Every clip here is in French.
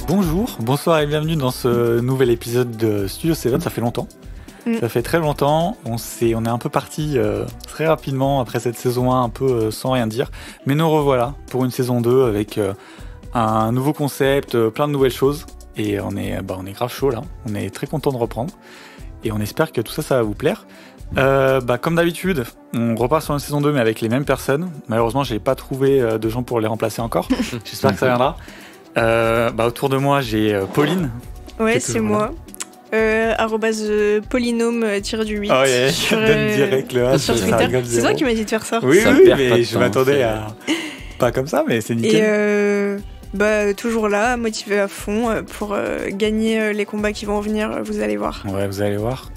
Bonjour, bonsoir et bienvenue dans ce nouvel épisode de Studio Seven. Ça fait longtemps, ça fait très longtemps. On est un peu parti très rapidement après cette saison 1 un peu sans rien dire. Mais nous revoilà pour une saison 2 avec un nouveau concept, plein de nouvelles choses. Et on est grave chaud là, on est très content de reprendre. Et on espère que tout ça, ça va vous plaire. Comme d'habitude, on repart sur une saison 2 mais avec les mêmes personnes. Malheureusement, j'ai pas trouvé de gens pour les remplacer encore. J'espère que ça viendra. Autour de moi, j'ai Pauline. Ouais, c'est moi. @polynôme-8. Oh yeah, donne direct le H sur Twitter. C'est toi qui m'as dit de faire ça. Oui, mais je m'attendais à... Pas comme ça, mais c'est nickel. Et toujours là, motivé à fond pour gagner les combats qui vont venir, vous allez voir. Ouais, vous allez voir.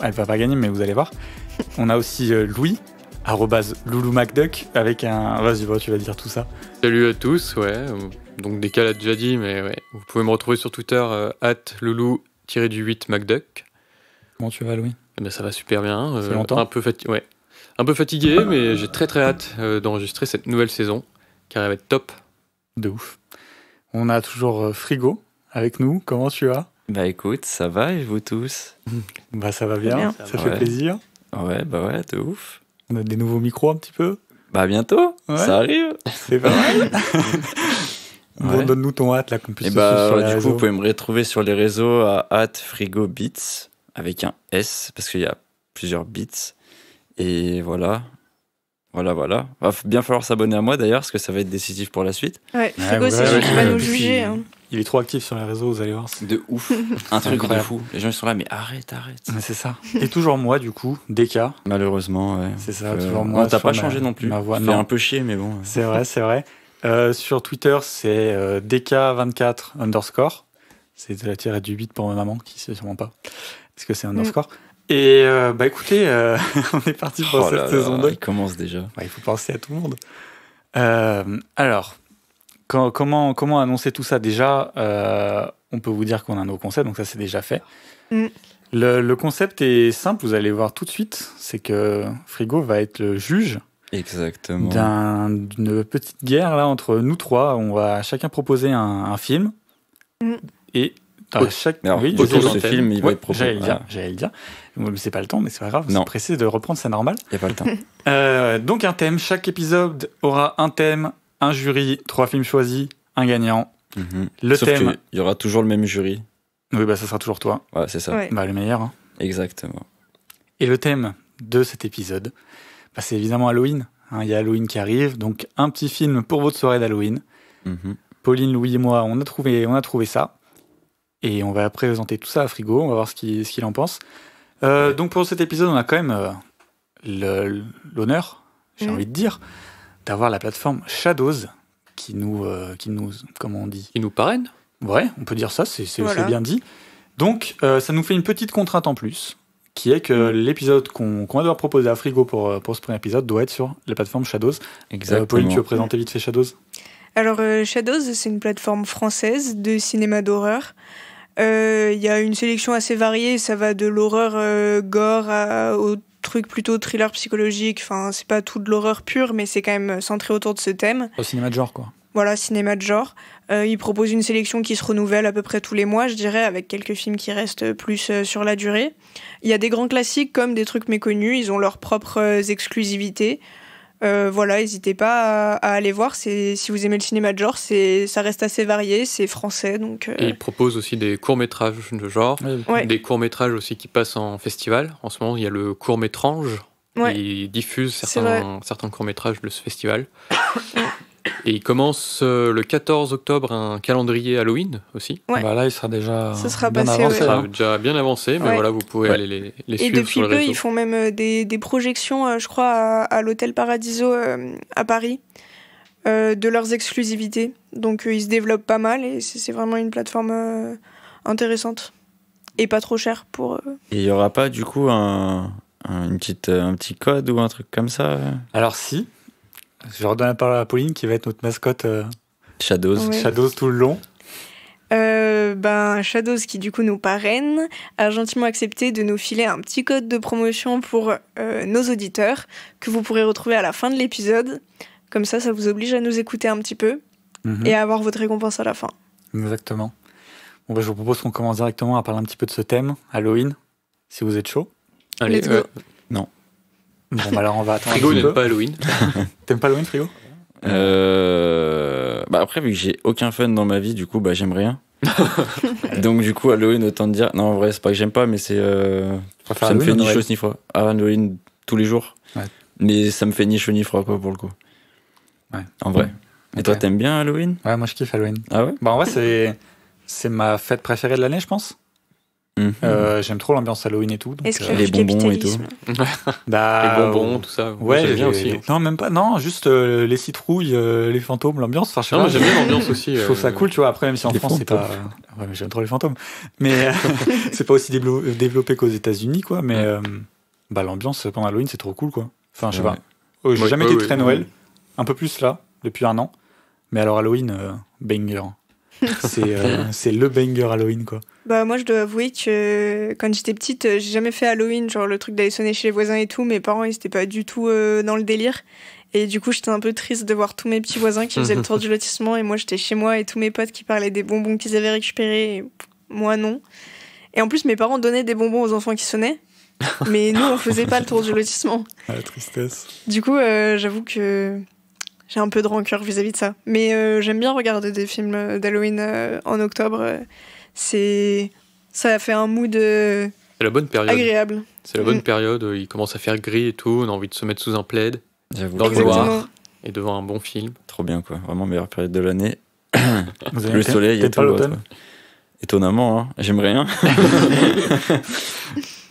Elle va pas gagner, mais vous allez voir. On a aussi Louis, @LoulouMacDuck, avec un... Vas-y, tu vas dire tout ça. Salut à tous, ouais. Donc Deka l'a déjà dit, mais ouais. Vous pouvez me retrouver sur Twitter @loulou-8macduck. Comment tu vas, Louis ? Ça va super bien. Ça fait longtemps ? Un peu fatigué, mais j'ai très hâte d'enregistrer cette nouvelle saison, car elle va être top. De ouf. On a toujours Frigo avec nous. Comment tu vas ? Bah écoute, ça va et vous tous ? Ça va bien, ça fait plaisir. Ouais, de ouf. On a des nouveaux micros un petit peu. Bah bientôt, ça arrive. C'est pas mal. Bon, donne-nous ton hâte là qu'on puisse suivre sur les réseaux. Coup, vous pouvez me retrouver sur les réseaux à @frigobits avec un S parce qu'il y a plusieurs bits. Et voilà. Va bien falloir s'abonner à moi d'ailleurs parce que ça va être décisif pour la suite. Ouais, Frigo, c'est celui qui va nous juger. Il est trop actif sur les réseaux, vous allez voir. De ouf. Un truc de fou. Les gens ils sont là, mais arrête. Mais c'est ça. Et toujours moi du coup, Deka. Malheureusement, ouais. C'est ça, toujours moi. On t'a pas changé non plus. Ma voix, fait un peu chier, mais bon. C'est vrai. Sur Twitter, c'est Deka24_. C'est de la tirette du 8 pour ma maman, qui sait sûrement pas. Est-ce que c'est un underscore ? Et écoutez, on est parti pour cette saison 2. Il commence déjà. Il faut penser à tout le monde. Alors, comment annoncer tout ça ? Déjà, on peut vous dire qu'on a un nouveau concept, donc ça c'est déjà fait. Le concept est simple, vous allez voir tout de suite. C'est que Frigo va être le juge. Exactement. D'une petite guerre là entre nous trois. On va chacun proposer un film. Et autour de ce film, il va être proposé. J'allais le dire. C'est pas le temps, mais c'est pas grave. C'est pressé de reprendre, c'est normal. Il n'y a pas le temps. Donc un thème. Chaque épisode aura un thème, un jury, 3 films choisis, un gagnant. Le Sauf thème. Il y aura toujours le même jury. Oui, ça sera toujours toi. Ouais, c'est ça. Ouais. Le meilleur. Hein. Exactement. Et le thème de cet épisode, c'est évidemment Halloween. Il y a Halloween qui arrive, donc un petit film pour votre soirée d'Halloween. Pauline, Louis et moi, on a trouvé ça. Et on va présenter tout ça à Frigo, on va voir ce qu'il en pense. Donc pour cet épisode, on a quand même l'honneur, j'ai envie de dire, d'avoir la plateforme Shadows qui nous comment on dit ? Qui nous parraine ? Ouais, on peut dire ça, c'est bien dit. Donc ça nous fait une petite contrainte en plus, qui est que l'épisode qu'on va devoir proposer à Frigo pour ce premier épisode doit être sur la plateforme Shadows. Exactement. Pauline, tu veux présenter vite fait Shadows ? Alors Shadows, c'est une plateforme française de cinéma d'horreur. Il y a une sélection assez variée, ça va de l'horreur gore au truc plutôt thriller psychologique. Enfin, c'est pas tout de l'horreur pure, mais c'est quand même centré autour de ce thème. Au cinéma de genre, quoi. Voilà, cinéma de genre. Ils proposent une sélection qui se renouvelle à peu près tous les mois, je dirais, avec quelques films qui restent plus sur la durée. Il y a des grands classiques comme des trucs méconnus, ils ont leurs propres exclusivités. N'hésitez pas à aller voir. Si vous aimez le cinéma de genre, ça reste assez varié, c'est français. Donc, Et ils proposent aussi des courts-métrages de genre, des courts-métrages aussi qui passent en festival. En ce moment, il y a le court-métrange. Ils diffusent certains courts-métrages de ce festival. Et il commence le 14 octobre un calendrier Halloween aussi. Là, il sera déjà bien avancé. Ça sera déjà bien avancé, mais vous pouvez aller les suivre. Et depuis sur les réseaux. ils font même des projections, je crois, à l'hôtel Paradiso à Paris, de leurs exclusivités. Donc ils se développent pas mal et c'est vraiment une plateforme intéressante et pas trop chère pour. Et il y aura pas du coup un petit code ou un truc comme ça ? Alors si. Je redonne la parole à Pauline qui va être notre mascotte Shadows. Shadows tout le long. Shadows qui du coup nous parraine a gentiment accepté de nous filer un petit code de promotion pour nos auditeurs que vous pourrez retrouver à la fin de l'épisode. Comme ça vous oblige à nous écouter un petit peu et à avoir votre récompense à la fin. Exactement. Bon, bah, je vous propose qu'on commence directement à parler un petit peu de ce thème, Halloween, si vous êtes chaud. Allez, non. Bon, bah alors on va attendre. Frigo n'aime pas Halloween. T'aimes pas Halloween, Frigo? Après, vu que j'ai aucun fun dans ma vie, du coup, j'aime rien. Donc, du coup, Halloween, autant te dire. Non, en vrai, c'est pas que j'aime pas, mais c'est. Ça me fait ni chaud ni froid. Halloween tous les jours. Ouais. Mais ça me fait ni chaud ni froid, quoi, pour le coup. Ouais. En vrai. Et toi, t'aimes bien Halloween? Ouais, moi je kiffe Halloween. Ah ouais? Bah, en vrai, c'est ma fête préférée de l'année, je pense. J'aime trop l'ambiance Halloween et tout. Donc, est-ce que les bonbons et tout. Bah, les bonbons, tout ça. Ouais, j'aime bien aussi. Non, même pas. Non, juste les citrouilles, les fantômes, l'ambiance. Enfin, je sais pas. J'aime bien l'ambiance aussi. Je trouve ça cool, tu vois. Après, même si en France, c'est pas. Ouais, mais j'aime trop les fantômes. Mais c'est pas aussi développé qu'aux États-Unis, quoi. Mais l'ambiance pendant Halloween, c'est trop cool, quoi. Enfin, je sais pas. J'ai jamais été très Noël. Un peu plus là, depuis un an. Mais alors, Halloween, banger. C'est le banger Halloween, quoi. Bah moi je dois avouer que quand j'étais petite, j'ai jamais fait Halloween, genre le truc d'aller sonner chez les voisins et tout. Mes parents ils étaient pas du tout dans le délire. Et du coup j'étais un peu triste de voir tous mes petits voisins qui faisaient le tour du lotissement et moi j'étais chez moi et tous mes potes qui parlaient des bonbons qu'ils avaient récupérés et moi non. Et en plus mes parents donnaient des bonbons aux enfants qui sonnaient. Mais nous on faisait pas le tour du lotissement. Ah, la tristesse. Du coup j'avoue que j'ai un peu de rancœur vis-à-vis de ça. Mais j'aime bien regarder des films d'Halloween en octobre. Ça fait un mood c'est la bonne période. Agréable. C'est la bonne période, il commence à faire gris et tout, on a envie de se mettre sous un plaid, dans le noir et devant un bon film. Trop bien, quoi. Vraiment meilleure période de l'année. Le soleil et tout. l'automne. Étonnamment, hein. J'aime rien.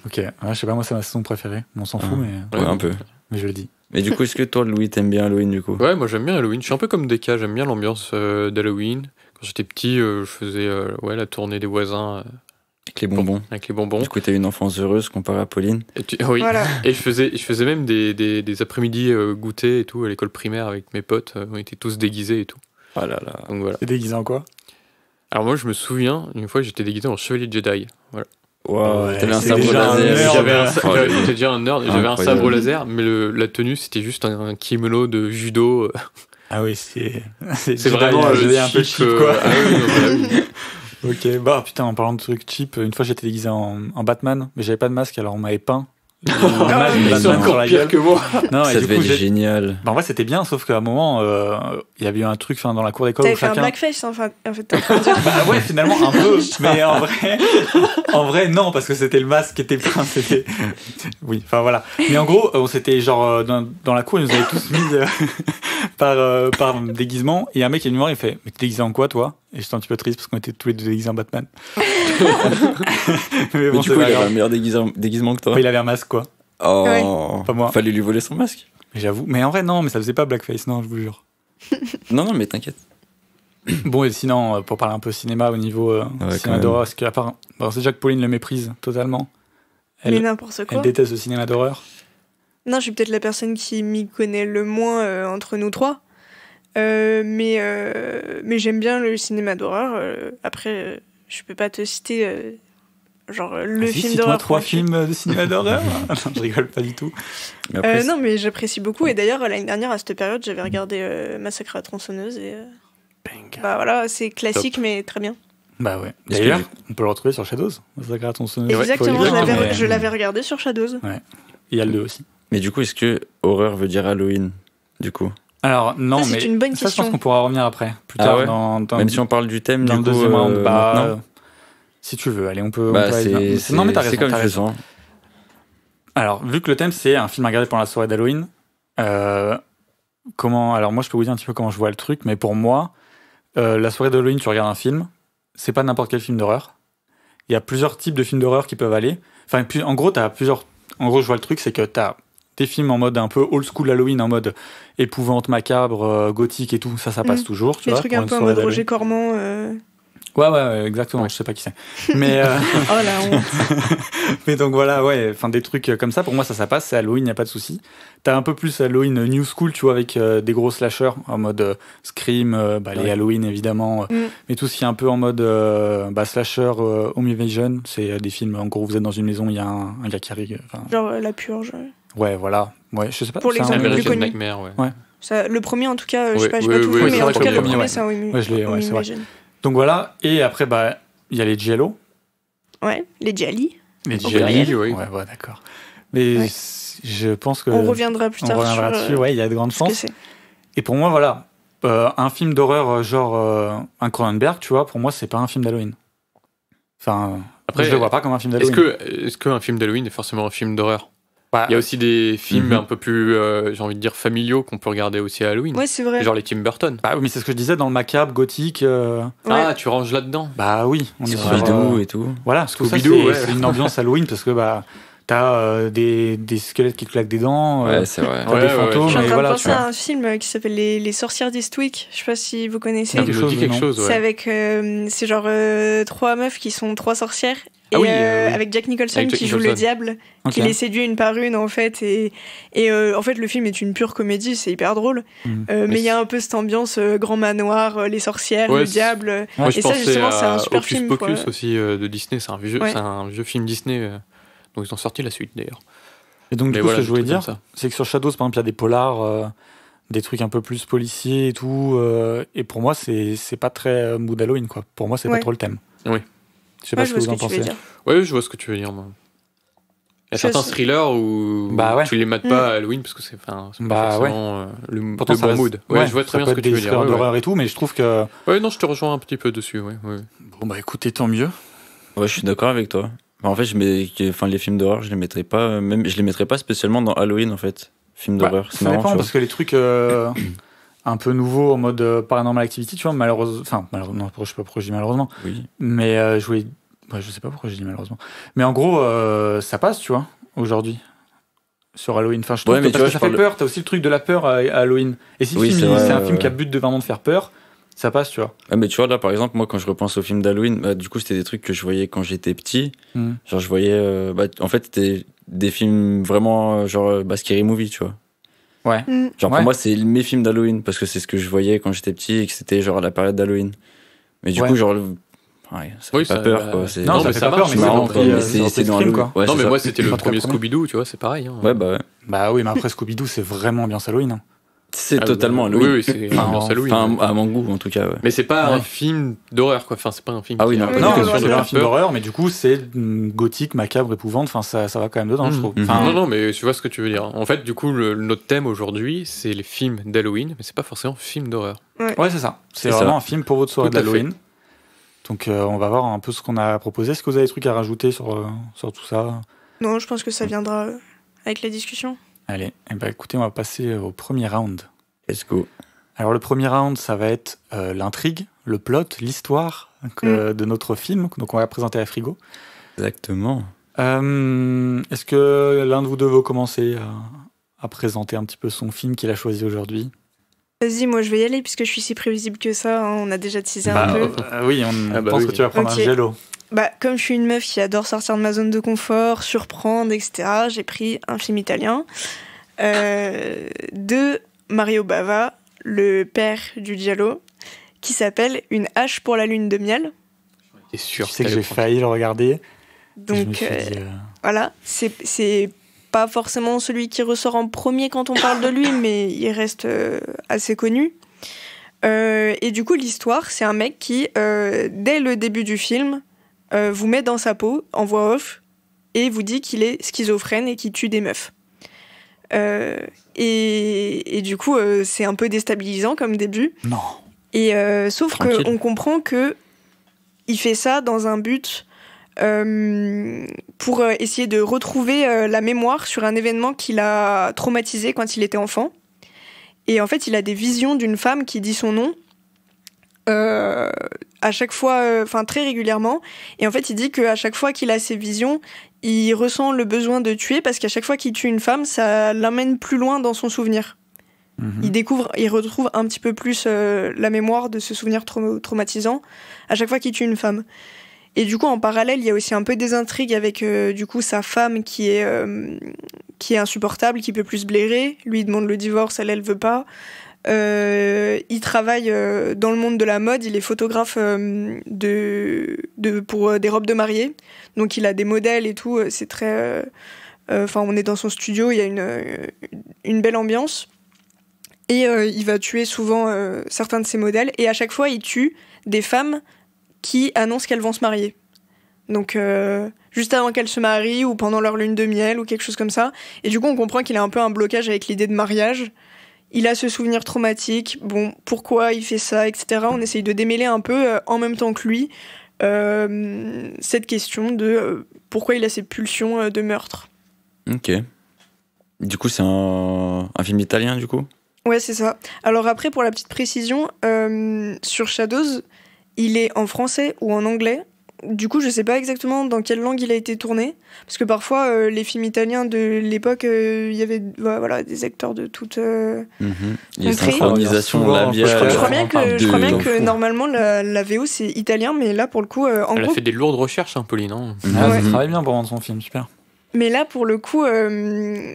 Ok, ouais, je sais pas, moi c'est ma saison préférée. On s'en fout, mais. Ouais, un peu. Mais je le dis. Mais du coup, est-ce que toi, Louis, t'aimes bien Halloween, du coup? Ouais, moi j'aime bien Halloween. Je suis un peu comme Deka, j'aime bien l'ambiance d'Halloween. Quand j'étais petit, je faisais la tournée des voisins. Avec les bonbons. Avec les bonbons. Du coup, t'as eu une enfance heureuse comparée à Pauline. Oui, voilà. Et je faisais même des après-midi goûter et tout à l'école primaire avec mes potes. On était tous déguisés et tout. Oh là là. Donc voilà. T'es déguisé en quoi? Alors moi, je me souviens, une fois, j'étais déguisé en chevalier Jedi. Voilà. Wow, t'avais un sabre laser. J'étais déjà un nerd, j'avais un sabre laser, mais la tenue, c'était juste un kimono de judo. Ah oui, c'est vraiment un peu cheap, quoi. Ah oui. Ok, bah putain, en parlant de trucs cheap, une fois j'étais déguisé en Batman, mais j'avais pas de masque, alors on m'avait peint. C'est encore pire que moi. Non, ça devait être génial. Bah, en vrai, c'était bien, sauf qu'à un moment, il y avait eu un truc dans la cour d'école. T'avais fait un blackface, en fait. Bah ouais, finalement, un peu. Mais en vrai, non, parce que c'était le masque qui était peint. Oui, enfin voilà. Mais en gros, on s'était genre dans la cour, ils nous avaient tous mis par déguisement. Et un mec est venu voir, il fait: mais t'es déguisé en quoi, toi? Et j'étais un petit peu triste parce qu'on était tous les deux déguisés en Batman. mais du coup, il avait un meilleur déguisement que toi. Il avait un masque, quoi. Oh, ouais. Pas moi. Fallait lui voler son masque. J'avoue. Mais en vrai, non, mais ça faisait pas blackface, non, je vous jure. non, mais t'inquiète. Bon, et sinon, pour parler un peu cinéma au niveau cinéma d'horreur, parce qu'à part. Bon, c'est déjà que Pauline le méprise totalement. Mais n'importe quoi. Elle déteste le cinéma d'horreur. Non, je suis peut-être la personne qui m'y connaît le moins entre nous trois. Mais j'aime bien le cinéma d'horreur. Après, je peux pas te citer le film d'horreur. 3 films de cinéma d'horreur. Non, je rigole pas du tout. Mais après, non, mais j'apprécie beaucoup. Et d'ailleurs, l'année dernière, à cette période, j'avais regardé Massacre à la tronçonneuse. Et bah voilà, c'est classique, mais très bien. Bah ouais. D'ailleurs, on peut le retrouver sur Shadows. Massacre à la tronçonneuse. Exactement, je l'avais regardé sur Shadows. Ouais. Et il y a le 2 aussi. Mais du coup, est-ce que horreur veut dire Halloween, du coup? Alors non, ça, mais c'est une bonne ça, je question. pense qu'on pourra revenir après, plus tard. Ouais. Même si on parle du thème, dans du le coup, deuxième round, maintenant. Si tu veux, allez, on peut. Non, mais t'as raison. C'est comme je sens. Alors, vu que le thème c'est un film à regarder pendant la soirée d'Halloween, alors moi je peux vous dire un petit peu comment je vois le truc, mais pour moi, la soirée d'Halloween, tu regardes un film, c'est pas n'importe quel film d'horreur. Il y a plusieurs types de films d'horreur qui peuvent aller. Enfin, en gros, je vois le truc, c'est que t'as des films en mode un peu old school Halloween, en mode épouvante, macabre, gothique et tout, ça passe toujours. Tu des vois, trucs un peu en mode Roger Corman. Ouais, exactement, je sais pas qui c'est. Mais oh la honte. Mais donc voilà, enfin des trucs comme ça, pour moi ça passe, c'est Halloween, y a pas de souci. T'as un peu plus Halloween new school, tu vois, avec des gros slashers en mode Scream, les Halloween évidemment, mais tout ce qui est un peu en mode slasher, home invasion, c'est des films, en gros vous êtes dans une maison, il y a un gars qui arrive. Genre La Purge. Ouais, voilà. Ouais, je sais pas. Pour l'exemple le plus connu. Nightmare, ouais. Ça, le premier en tout cas, je sais pas tout oui, vu, mais en tout cas le premier ouais, c'est un home c'est vrai. invasion. Donc voilà, et après Il y a les Giallo. Ouais, les Gialli. Les Gialli, oui. Ouais, d'accord. Mais je pense que... On reviendra plus tard dessus, ouais, il y a de grandes chances. Et pour moi, voilà, un film d'horreur genre un Cronenberg, tu vois, pour moi, c'est pas un film d'Halloween. Enfin, après, je le vois pas comme un film d'Halloween. Est-ce qu'un film d'Halloween est forcément un film d'horreur ? Il y a aussi des films un peu plus, j'ai envie de dire, familiaux qu'on peut regarder aussi à Halloween. Ouais, c'est vrai. Genre les Tim Burton. Bah oui, mais c'est ce que je disais dans le macabre, gothique. Ah, tu ranges là-dedans. Bah oui, on est sur Scooby-Doo et tout. Voilà, Scooby-Doo, c'est une ambiance Halloween parce que t'as des squelettes qui te claquent des dents. Ouais, c'est vrai. T'as des fantômes. Je suis en train de voilà, penser à un film qui s'appelle Les Sorcières d'Eastwick. Je sais pas si vous connaissez. Ça me dit quelque chose, ouais. C'est avec, c'est genre 3 meufs qui sont 3 sorcières. Et avec Jack Nicholson qui joue le diable, qui les séduit une par une en fait, et en fait le film est une pure comédie, c'est hyper drôle, mais il y a un peu cette ambiance grand manoir, les sorcières, le diable, et ça justement c'est un super film. Hocus Pocus aussi de Disney, c'est un vieux film Disney, donc ils ont sorti la suite d'ailleurs. Et donc du coup ce que je voulais dire, c'est que sur Shadows par exemple il y a des polars, des trucs un peu plus policiers et tout, et pour moi c'est pas très mood Halloween quoi. Pour moi c'est pas trop le thème. Oui. Je sais pas ce que vous en pensez. Ouais, je vois ce que tu veux dire. Moi. Il y a certains thrillers où tu les mates pas à Halloween parce que c'est pas forcément le bon mood. Ouais, je vois très bien ce que tu veux dire. D'horreur et tout, mais je trouve que. Ouais, non, je te rejoins un petit peu dessus. Ouais. Bon bah écoutez, tant mieux. Ouais, je suis d'accord avec toi. En fait, les films d'horreur, je les mettrais pas, même je les mettrais pas spécialement dans Halloween en fait. Films d'horreur. Ça dépend parce que les trucs. Un peu nouveau en mode Paranormal Activity, tu vois, malheureusement, je sais pas pourquoi je dis malheureusement, mais je sais pas pourquoi je dis malheureusement, mais en gros, ça passe, tu vois, aujourd'hui, sur Halloween. Enfin, je trouve parce que ça fait peur, t'as aussi le truc de la peur à Halloween. Et si le film, c'est un film qui a but de vraiment de faire peur, ça passe, tu vois. Ouais, mais tu vois, là, par exemple, moi, quand je repense aux films d'Halloween, du coup, c'était des trucs que je voyais quand j'étais petit. Genre, je voyais, en fait, c'était des films vraiment, genre, Scary Movie, tu vois. Ouais. Genre pour moi c'est mes films d'Halloween parce que c'est ce que je voyais quand j'étais petit et que c'était genre la période d'Halloween. Mais du coup genre ça fait pas peur quoi. Non, mais ça va, c'est marrant quoi. C'est dans Halloween quoi. Non mais moi c'était le premier Scooby-Doo, tu vois, c'est pareil. Ouais bah oui, mais après Scooby-Doo c'est vraiment ambiance Halloween. C'est totalement Halloween. Oui, c'est ambiance Halloween. Enfin, à mon goût en tout cas. Mais c'est pas un film d'horreur quoi. Enfin c'est pas un film. Ah oui, non, c'est un film d'horreur, mais du coup c'est gothique, macabre, épouvante. Enfin ça va quand même dedans, je trouve. Non, mais tu vois ce que tu veux dire. En fait, du coup, notre thème aujourd'hui, c'est les films d'Halloween, mais c'est pas forcément film d'horreur. Ouais, c'est ça. C'est vraiment un film pour votre soirée d'Halloween. Donc on va voir un peu ce qu'on a proposé. Est-ce que vous avez des trucs à rajouter sur tout ça ? Non, je pense que ça viendra avec la discussion. Allez, écoutez, on va passer au premier round. Let's go. Alors le premier round, ça va être l'intrigue, le plot, l'histoire de notre film. Donc on va présenter à Frigo. Exactement. Est-ce que l'un de vous deux veut commencer à présenter un petit peu son film qu'il a choisi aujourd'hui ? Vas-y, moi je vais y aller puisque je suis si prévisible que ça. On a déjà teasé un peu. Oui, on pense que tu vas prendre un Giallo. Comme je suis une meuf qui adore sortir de ma zone de confort, surprendre, etc., j'ai pris un film italien de Mario Bava, le père du Giallo, qui s'appelle Une hache pour la lune de miel. T'es sûr? Tu sais que j'ai failli le regarder. Donc voilà, c'est pas forcément celui qui ressort en premier quand on parle de lui, mais il reste assez connu. Et du coup, l'histoire, c'est un mec qui, dès le début du film, vous met dans sa peau, en voix off, et vous dit qu'il est schizophrène et qu'il tue des meufs. Et du coup, c'est un peu déstabilisant comme début. Non. Et sauf qu'on comprend que il fait ça dans un but pour essayer de retrouver la mémoire sur un événement qui l'a traumatisé quand il était enfant. Et en fait, il a des visions d'une femme qui dit son nom à chaque fois, très régulièrement. Et en fait, il dit qu'à chaque fois qu'il a ces visions, il ressent le besoin de tuer parce qu'à chaque fois qu'il tue une femme, ça l'amène plus loin dans son souvenir. Il retrouve un petit peu plus la mémoire de ce souvenir traumatisant à chaque fois qu'il tue une femme. Et du coup, en parallèle, il y a aussi un peu des intrigues avec du coup sa femme qui est insupportable, qui peut plus se blairer. Lui, il demande le divorce, elle veut pas. Il travaille dans le monde de la mode, il est photographe pour des robes de mariée. Donc il a des modèles et tout, c'est très... on est dans son studio, il y a une belle ambiance. Et il va tuer souvent certains de ses modèles. Et à chaque fois, il tue des femmes qui annoncent qu'elles vont se marier. Donc, juste avant qu'elles se marient ou pendant leur lune de miel ou quelque chose comme ça. Et du coup, on comprend qu'il a un peu un blocage avec l'idée de mariage. Il a ce souvenir traumatique. Bon, pourquoi il fait ça, etc. On essaye de démêler un peu, en même temps que lui, cette question de pourquoi il a ces pulsions de meurtre. Ok. Du coup, c'est un film italien, du coup ? Ouais, c'est ça. Alors après, pour la petite précision, sur Shadows, il est en français ou en anglais. Du coup, je sais pas exactement dans quelle langue il a été tourné, parce que parfois, les films italiens de l'époque, il y avait des acteurs de toutes Les synchronisations labiales. Je crois bien que normalement, la VO, c'est italien, mais là, pour le coup... Elle a fait des lourdes recherches, hein, Pauline. Hein. Ça travaille bien pour rendre son film, super. Mais là, pour le coup,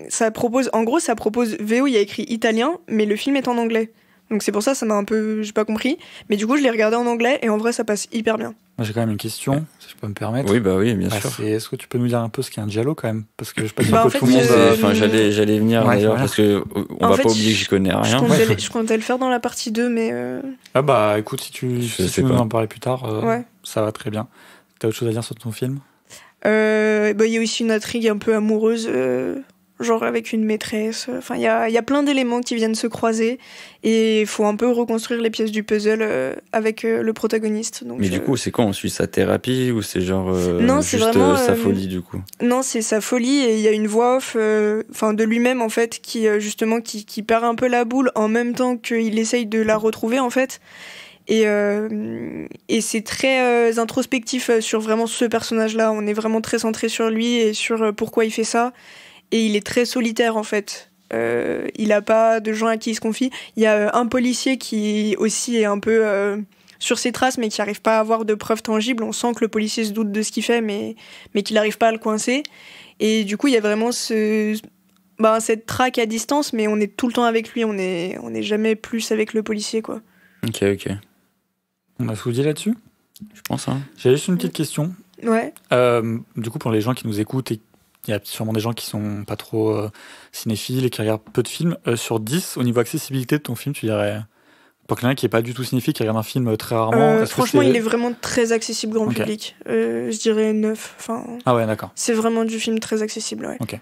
ça propose VO, il y a écrit italien, mais le film est en anglais. Donc c'est pour ça m'a un peu... J'ai pas compris. Mais du coup, je l'ai regardé en anglais, et en vrai, ça passe hyper bien. Moi, j'ai quand même une question, si je peux me permettre. Oui, bien sûr. Est-ce que tu peux nous dire un peu ce qu'est un giallo, quand même ? Parce que je sais pas si tout le monde... J'allais venir, d'ailleurs, parce qu'on va pas oublier que j'y connais rien. Je comptais le faire dans la partie 2, mais... Ah bah, écoute, si tu veux en parler plus tard, ça va très bien. T'as autre chose à dire sur ton film ? Il y a aussi une intrigue un peu amoureuse, genre avec une maîtresse. Enfin, il y a plein d'éléments qui viennent se croiser et il faut un peu reconstruire les pièces du puzzle avec le protagoniste. Donc, mais du coup, c'est quoi ? On suit sa thérapie ou c'est genre non, juste c'est vraiment, sa folie du coup ? Non, c'est sa folie et il y a une voix off de lui-même en fait qui justement qui perd un peu la boule en même temps qu'il essaye de la retrouver en fait. Et c'est très introspectif sur vraiment ce personnage-là. On est vraiment très centré sur lui et sur pourquoi il fait ça. Et il est très solitaire, en fait. Il n'a pas de gens à qui il se confie. Il y a un policier qui aussi est un peu sur ses traces, mais qui n'arrive pas à avoir de preuves tangibles. On sent que le policier se doute de ce qu'il fait, mais qu'il n'arrive pas à le coincer. Et du coup, il y a vraiment cette traque à distance, mais on est tout le temps avec lui. On est jamais plus avec le policier, quoi. Ok. On a tout dit là-dessus ? Je pense, hein. J'avais juste une petite question. Ouais. Du coup, pour les gens qui nous écoutent, et il y a sûrement des gens qui sont pas trop cinéphiles et qui regardent peu de films, sur 10, au niveau accessibilité de ton film, tu dirais... Pour quelqu'un qui n'est pas du tout cinéphile, qui regarde un film très rarement... franchement, il est vraiment très accessible grand public. Je dirais 9. Enfin, ah ouais, d'accord. C'est vraiment du film très accessible, ouais. Ok.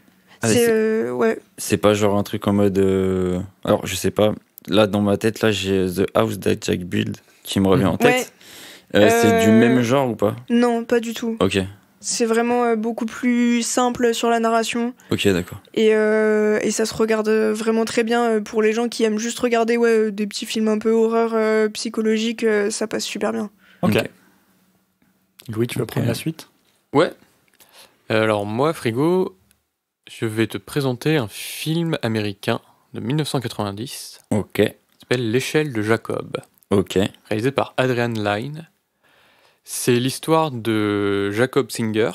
C'est pas genre un truc en mode... Alors, je sais pas... Là, dans ma tête, j'ai The House That Jack Built qui me revient en tête. Ouais. C'est du même genre ou pas ? Non, pas du tout. Ok. C'est vraiment beaucoup plus simple sur la narration. Ok, d'accord. Et ça se regarde vraiment très bien pour les gens qui aiment juste regarder des petits films un peu horreur psychologique. Ça passe super bien. Ok. Louis, tu veux prendre la suite ? Ouais. Alors moi, Frigo, je vais te présenter un film américain de 1990. Ok. Qui s'appelle L'échelle de Jacob. Ok. Réalisé par Adrian Lyne. C'est l'histoire de Jacob Singer,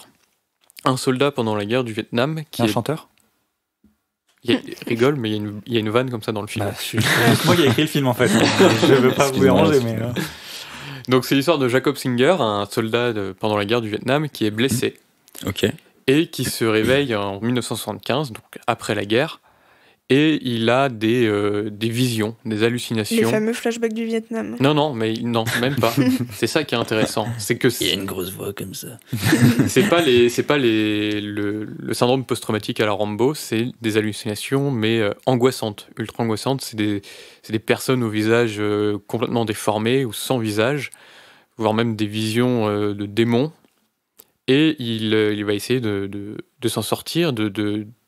un soldat pendant la guerre du Vietnam. Qui est un chanteur ? Rigole, mais il y a une vanne comme ça dans le film. C'est moi qui ai écrit le film en fait. Je veux pas vous déranger, mais... Donc c'est l'histoire de Jacob Singer, un soldat pendant la guerre du Vietnam qui est blessé. Ok. Et qui se réveille en 1975, donc après la guerre. Et il a des visions, des hallucinations. Les fameux flashbacks du Vietnam. Non, même pas. C'est ça qui est intéressant. C'est que il y a une grosse voix comme ça. c'est pas le syndrome post-traumatique à la Rambo, c'est des hallucinations, mais angoissantes, ultra angoissantes. C'est des personnes au visage complètement déformé ou sans visage, voire même des visions de démons. Et il va essayer de s'en sortir,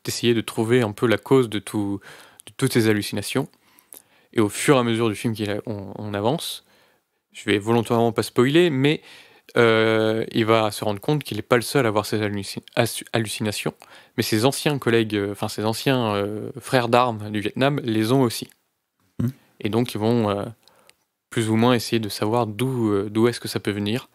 d'essayer de trouver un peu la cause de toutes ces hallucinations. Et au fur et à mesure du film on avance, je vais volontairement pas spoiler, mais il va se rendre compte qu'il n'est pas le seul à avoir ces hallucinations, mais ses anciens collègues, ses anciens frères d'armes du Vietnam les ont aussi. Et donc ils vont plus ou moins essayer de savoir d'où est-ce que ça peut venir,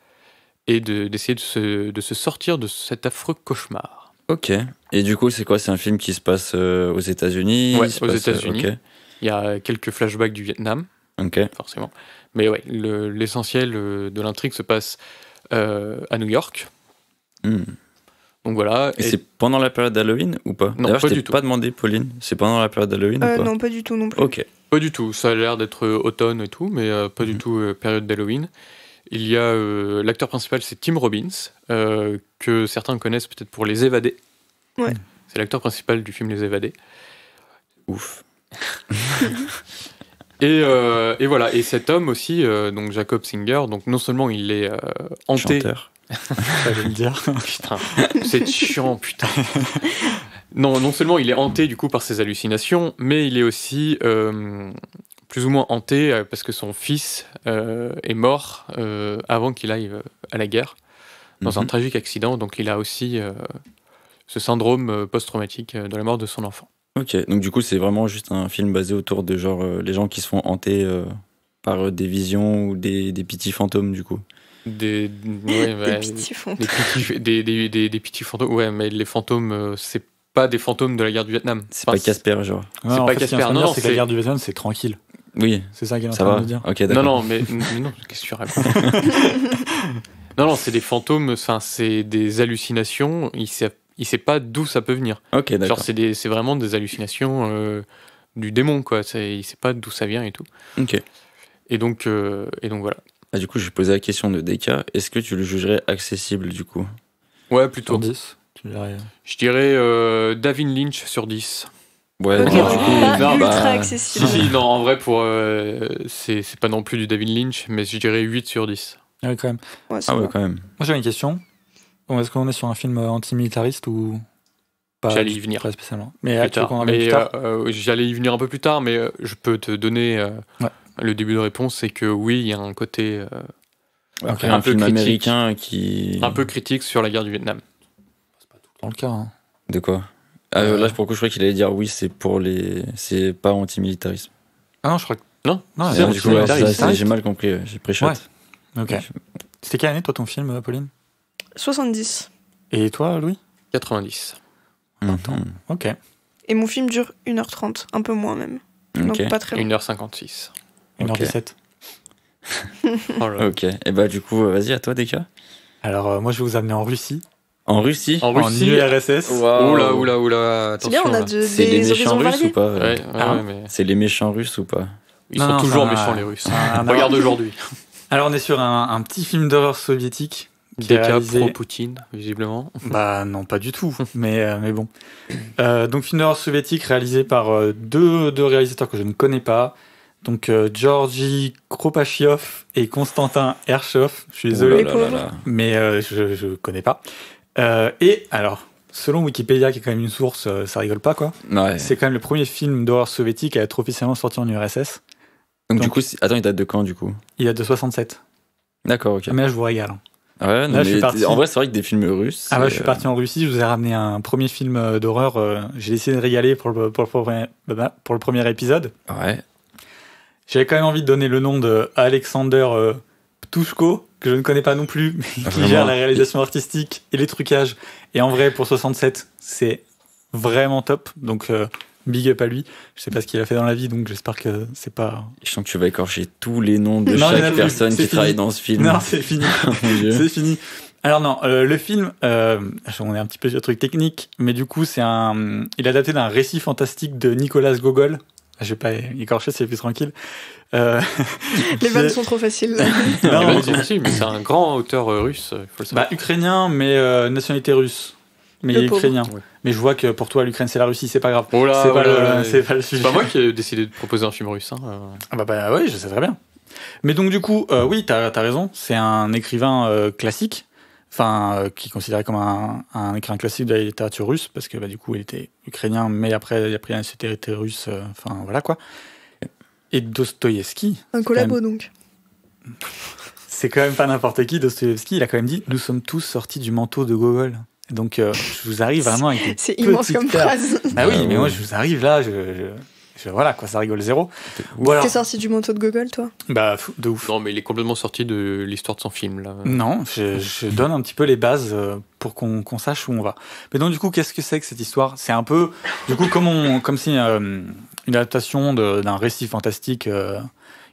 et d'essayer de se sortir de cet affreux cauchemar. Ok. Et du coup, c'est quoi ? C'est un film qui se passe aux États-Unis ? Ouais, aux États-Unis. Il y a quelques flashbacks du Vietnam, forcément. Mais ouais, l'essentiel de l'intrigue se passe à New York. Donc voilà. Et c'est pendant la période d'Halloween ou pas ? Non, d'ailleurs, pas je t'ai du tout. pas demandé, Pauline. C'est pendant la période d'Halloween ou pas ? Non, pas du tout non plus. Ok. Pas du tout. Ça a l'air d'être automne et tout, mais pas du tout période d'Halloween. Il y a l'acteur principal, c'est Tim Robbins, que certains connaissent peut-être pour Les Évadés. Ouais. C'est l'acteur principal du film Les Évadés. Ouf. Et voilà. Et cet homme aussi, donc Jacob Singer, donc non seulement il est hanté. Chanteur. J'allais le dire. Putain, c'est chiant, putain. Non seulement il est hanté du coup par ses hallucinations, mais il est aussi plus ou moins hanté parce que son fils est mort avant qu'il aille à la guerre dans un tragique accident. Donc il a aussi ce syndrome post-traumatique de la mort de son enfant. Ok, donc du coup c'est vraiment juste un film basé autour de genre les gens qui se font hanter par des visions ou des petits fantômes du coup. Des petits fantômes. Des petits fantômes. Ouais, mais les fantômes, c'est pas des fantômes de la guerre du Vietnam. C'est pas Casper, genre. C'est pas Casper. Non, c'est que la guerre du Vietnam, c'est tranquille. Oui. C'est ça qu'il est en ça train va de dire. Ok, d'accord. Non, mais non, qu'est-ce que tu racontes? Non, c'est des fantômes, enfin, c'est des hallucinations. Il sait pas d'où ça peut venir. Ok, d'accord. Genre, c'est vraiment des hallucinations du démon, quoi. Il sait pas d'où ça vient et tout. Ok. Et donc voilà. Ah, du coup, je vais poser la question de Deka. Est-ce que tu le jugerais accessible, du coup? Ouais, plutôt. Sur 10, tu dirais... Je dirais David Lynch sur 10. Ouais, Ok, non, du coup, ultra accessible. Si, non, en vrai, c'est pas non plus du David Lynch, mais je dirais 8 sur 10. Ah oui, quand même. Ouais, Ah ouais, bon. quand même. Moi, j'avais une question. Bon, est-ce qu'on est sur un film antimilitariste ou pas? J'allais y venir. Pas spécialement. Mais Plus tard. Mais j'allais y venir un peu plus tard, mais je peux te donner le début de réponse, c'est que oui, il y a un côté Après, un un peu film critique. américain qui... un peu critique sur la guerre du Vietnam. dans le cas. Hein. De quoi? Là, pour le coup, je croyais qu'il allait dire oui, c'est pour les... C'est pas antimilitarisme. Ah non, je crois que... Non, Non, c'est Du coup, ouais, antimilitariste. j'ai mal compris, j'ai pris shot. Ouais. Ok. C'était quelle année, toi, ton film, Pauline? 70. Et toi, Louis? 90. Mhm. Ok. Et mon film dure 1h30, un peu moins même. Ok. Donc pas très long. 1h56. 1h17. Oh là. Ok, et bah du coup, vas-y, à toi, Deka. Alors, moi, je vais vous amener en Russie. En Russie? En Russie. URSS. Waouh. Oula, C'est bien, attention. on a là. C'est les des méchants horizons russes variés. ou pas? Ouais, Ah. mais C'est les méchants russes ou pas? ils Non, sont non, toujours ça- méchants, les Russes. ça- Regarde aujourd'hui. Alors, on est sur un petit film d'horreur soviétique. Qui Des est cas réalisé- pro-Poutine, visiblement. Bah non, pas du tout, mais bon. Donc film d'horreur soviétique réalisé par deux réalisateurs que je ne connais pas. Donc Georgi Kropachiov et Konstantin Hershov. Je suis désolé, Les pauvres. mais je connais pas. Et alors, selon Wikipédia, qui est quand même une source, ça rigole pas quoi. Ouais. C'est quand même le premier film d'horreur soviétique à être officiellement sorti en URSS. Donc du donc- coup, attends, il date de quand du coup? Il a de 67. D'accord, ok. Mais là, je vous régale. Hein. Ah ouais, non, Là, je suis mais parti. en vrai, c'est vrai que des films russes. Ah bah, je suis parti en Russie, je vous ai ramené un premier film d'horreur. J'ai essayé de régaler pour le premier épisode. Ouais. J'avais quand même envie de donner le nom de Alexander Ptushko, que je ne connais pas non plus, mais qui Vraiment. gère la réalisation artistique et les trucages. Et en vrai, pour 67, c'est vraiment top. Donc, big up à lui. Je sais pas ce qu'il a fait dans la vie, donc j'espère que c'est pas... Je sens que tu vas écorcher tous les noms de Non, il y en a chaque plus. personne C'est qui fini. travaille dans ce film. Non, c'est fini. Oh mon Dieu. C'est fini. Alors non, le film, on est un petit peu sur le truc technique, mais du coup, il est adapté d'un récit fantastique de Nicolas Gogol. Je vais pas écorcher, c'est plus tranquille. Les vannes sont trop faciles. Non, C'est facile, mais c'est un grand auteur russe, il faut le savoir. bah, ukrainien, mais nationalité russe. Mais Le il est pauvre. ukrainien. Ouais. Mais je vois que pour toi, l'Ukraine, c'est la Russie, c'est pas grave. Oh là, c'est pas, oh là, c'est pas le sujet. C'est pas moi qui ai décidé de proposer un film russe. Hein. Ah bah oui, je sais très bien. Mais donc du coup, oui, t'as raison, c'est un écrivain classique, enfin qui est considéré comme un écrivain classique de la littérature russe, parce que bah, du coup il était ukrainien, mais après il a pris la nationalité russe, enfin voilà quoi. Et Dostoïevski, Un collabo donc. c'est quand même pas n'importe qui, Dostoïevski, il a quand même dit « Nous sommes tous sortis du manteau de Gogol ». Donc je vous arrive vraiment avec des C'est immense petites comme perles. phrase. Bah oui, Ah mais ouais. moi je vous arrive là, voilà quoi, ça rigole zéro. Ou alors, T'es sorti du manteau de Gogol, toi? bah de ouf. Non, mais il est complètement sorti de l'histoire de son film. Là. Non, je donne un petit peu les bases pour qu'on sache où on va. Mais donc du coup, qu'est-ce que c'est que cette histoire? C'est un peu, du coup, comme si une adaptation d'un récit fantastique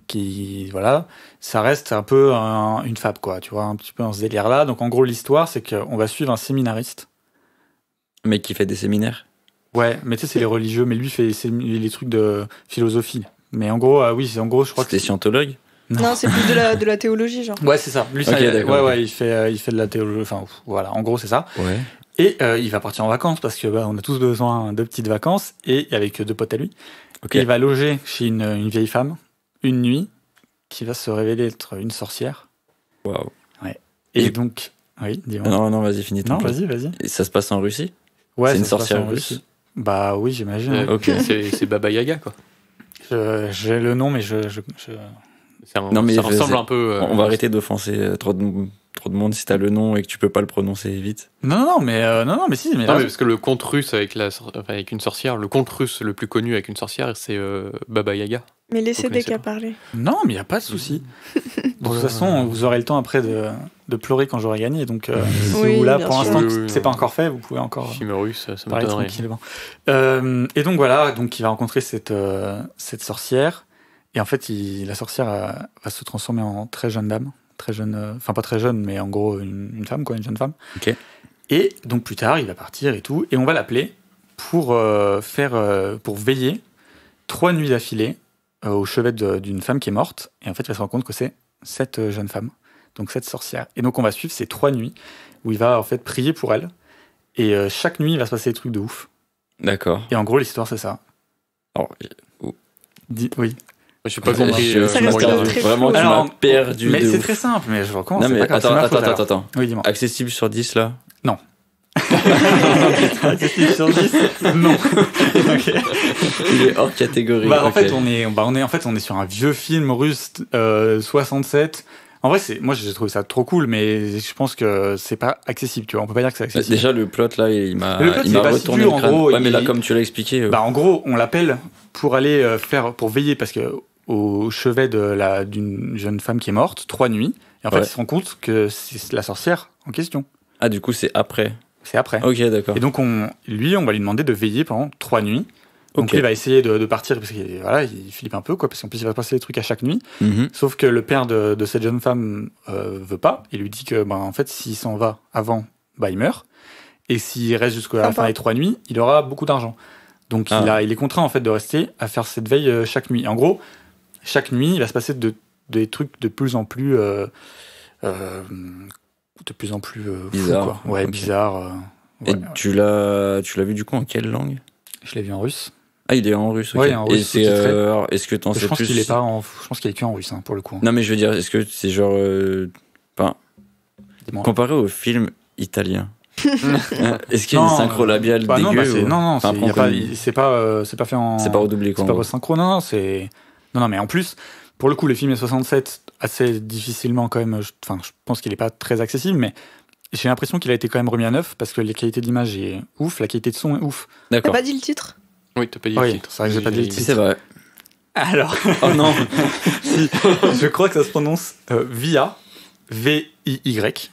qui, voilà, ça reste un peu une fable, quoi, tu vois, un petit peu dans ce délire-là. Donc en gros, l'histoire, c'est qu'on va suivre un séminariste. Un mec qui fait des séminaires. Ouais, mais tu sais, c'est les religieux, mais lui fait les trucs de philosophie. Mais en gros, oui, en gros, je crois que C'était scientologue. Non, c'est plus de la théologie, genre. Ouais, c'est ça. Lui, il fait de la théologie. Enfin, voilà, en gros, c'est ça. Ouais. Et il va partir en vacances parce que on a tous besoin de petites vacances et avec 2 potes à lui. Okay. Il va loger chez une vieille femme une nuit qui va se révéler être une sorcière. Waouh. Ouais. Et donc, oui, dis-moi. Non, vas-y, finis. Non, vas-y. Et ça se passe en Russie? Ouais, c'est une sorcière russe. Bah oui, j'imagine. Ok. C'est Baba Yaga, quoi. J'ai le nom, mais ça ressemble un peu. On va arrêter d'offenser trop de monde si t'as le nom et que tu peux pas le prononcer vite. Non, mais si. Mais parce que le conte russe avec une sorcière, le conte russe le plus connu avec une sorcière, c'est Baba Yaga. Mais laissez des cas parler. Non, mais il y a pas de souci. De toute façon, vous aurez le temps après de pleurer quand j'aurai gagné. Donc, là, pour l'instant, c'est pas encore fait. Vous pouvez encore. Film russe, ça parler tranquillement. Et donc voilà, donc il va rencontrer cette sorcière. Et en fait, la sorcière va se transformer en très jeune dame. Très jeune, enfin pas très jeune, mais en gros une femme, quoi, une jeune femme. Okay. Et donc plus tard, il va partir et tout, et on va l'appeler pour veiller 3 nuits d'affilée au chevet d'une femme qui est morte. Et en fait, il va se rendre compte que c'est cette jeune femme, donc cette sorcière. Et donc on va suivre ces 3 nuits où il va en fait prier pour elle. Et chaque nuit, il va se passer des trucs de ouf. D'accord. Et en gros, l'histoire, c'est ça. Alors, oui. Je suis pas compris. Vraiment, tu m'as perdu. Mais c'est très simple, mais je recommence. Non, mais attends. Oui, dis-moi. Accessible sur 10, là? Non. Accessible sur 10? Non. Okay. Il est hors catégorie. En fait, on est sur un vieux film russe 67. En vrai, moi, j'ai trouvé ça trop cool, mais je pense que c'est pas accessible, tu vois. On peut pas dire que c'est accessible. Déjà, le plot, là, il m'a retourné le crâne. En gros, mais là, comme tu l'as expliqué. En gros, on l'appelle pour aller pour veiller, parce que au chevet d'une jeune femme qui est morte, 3 nuits. Et en fait, il se rend compte que c'est la sorcière en question. Ah, du coup, c'est après. C'est après. Ok, d'accord. Et donc, on va lui demander de veiller pendant 3 nuits. Donc, lui, il va essayer de partir, parce qu'il flippe un peu, quoi, parce qu'en plus, il va passer des trucs à chaque nuit. Mm-hmm. Sauf que le père de cette jeune femme veut pas. Il lui dit que, en fait, s'il s'en va avant, il meurt. Et s'il reste jusqu'à la fin des 3 nuits, il aura beaucoup d'argent. Donc, il est contraint, en fait, de rester à faire cette veille chaque nuit. En gros, chaque nuit, il va se passer des trucs de plus en plus bizarre. Fou, quoi. Ouais, bizarre. Et tu l'as vu du coup en quelle langue? Je l'ai vu en russe. Ah, il est en russe, ok. Ouais, en russe. Et est-ce que t'en sais plus? Je pense qu'il est que en russe, pour le coup. Non, mais je veux dire, est-ce que c'est genre. Comparé au film italien, est-ce qu'il y a une synchro labiale dégueu? Non, c'est pas fait en. C'est pas redoublé, quoi. C'est pas synchro, non, c'est. Non, mais en plus, pour le coup, le film est 67, assez difficilement quand même. Je pense qu'il est pas très accessible, mais j'ai l'impression qu'il a été quand même remis à neuf parce que la qualité d'image est ouf, la qualité de son est ouf. D'accord. T'as pas dit le titre? Oui, t'as pas dit le titre. C'est vrai que j'ai pas dit le titre. C'est vrai. Alors. Oh non. Si, je crois que ça se prononce Via, V-I-Y.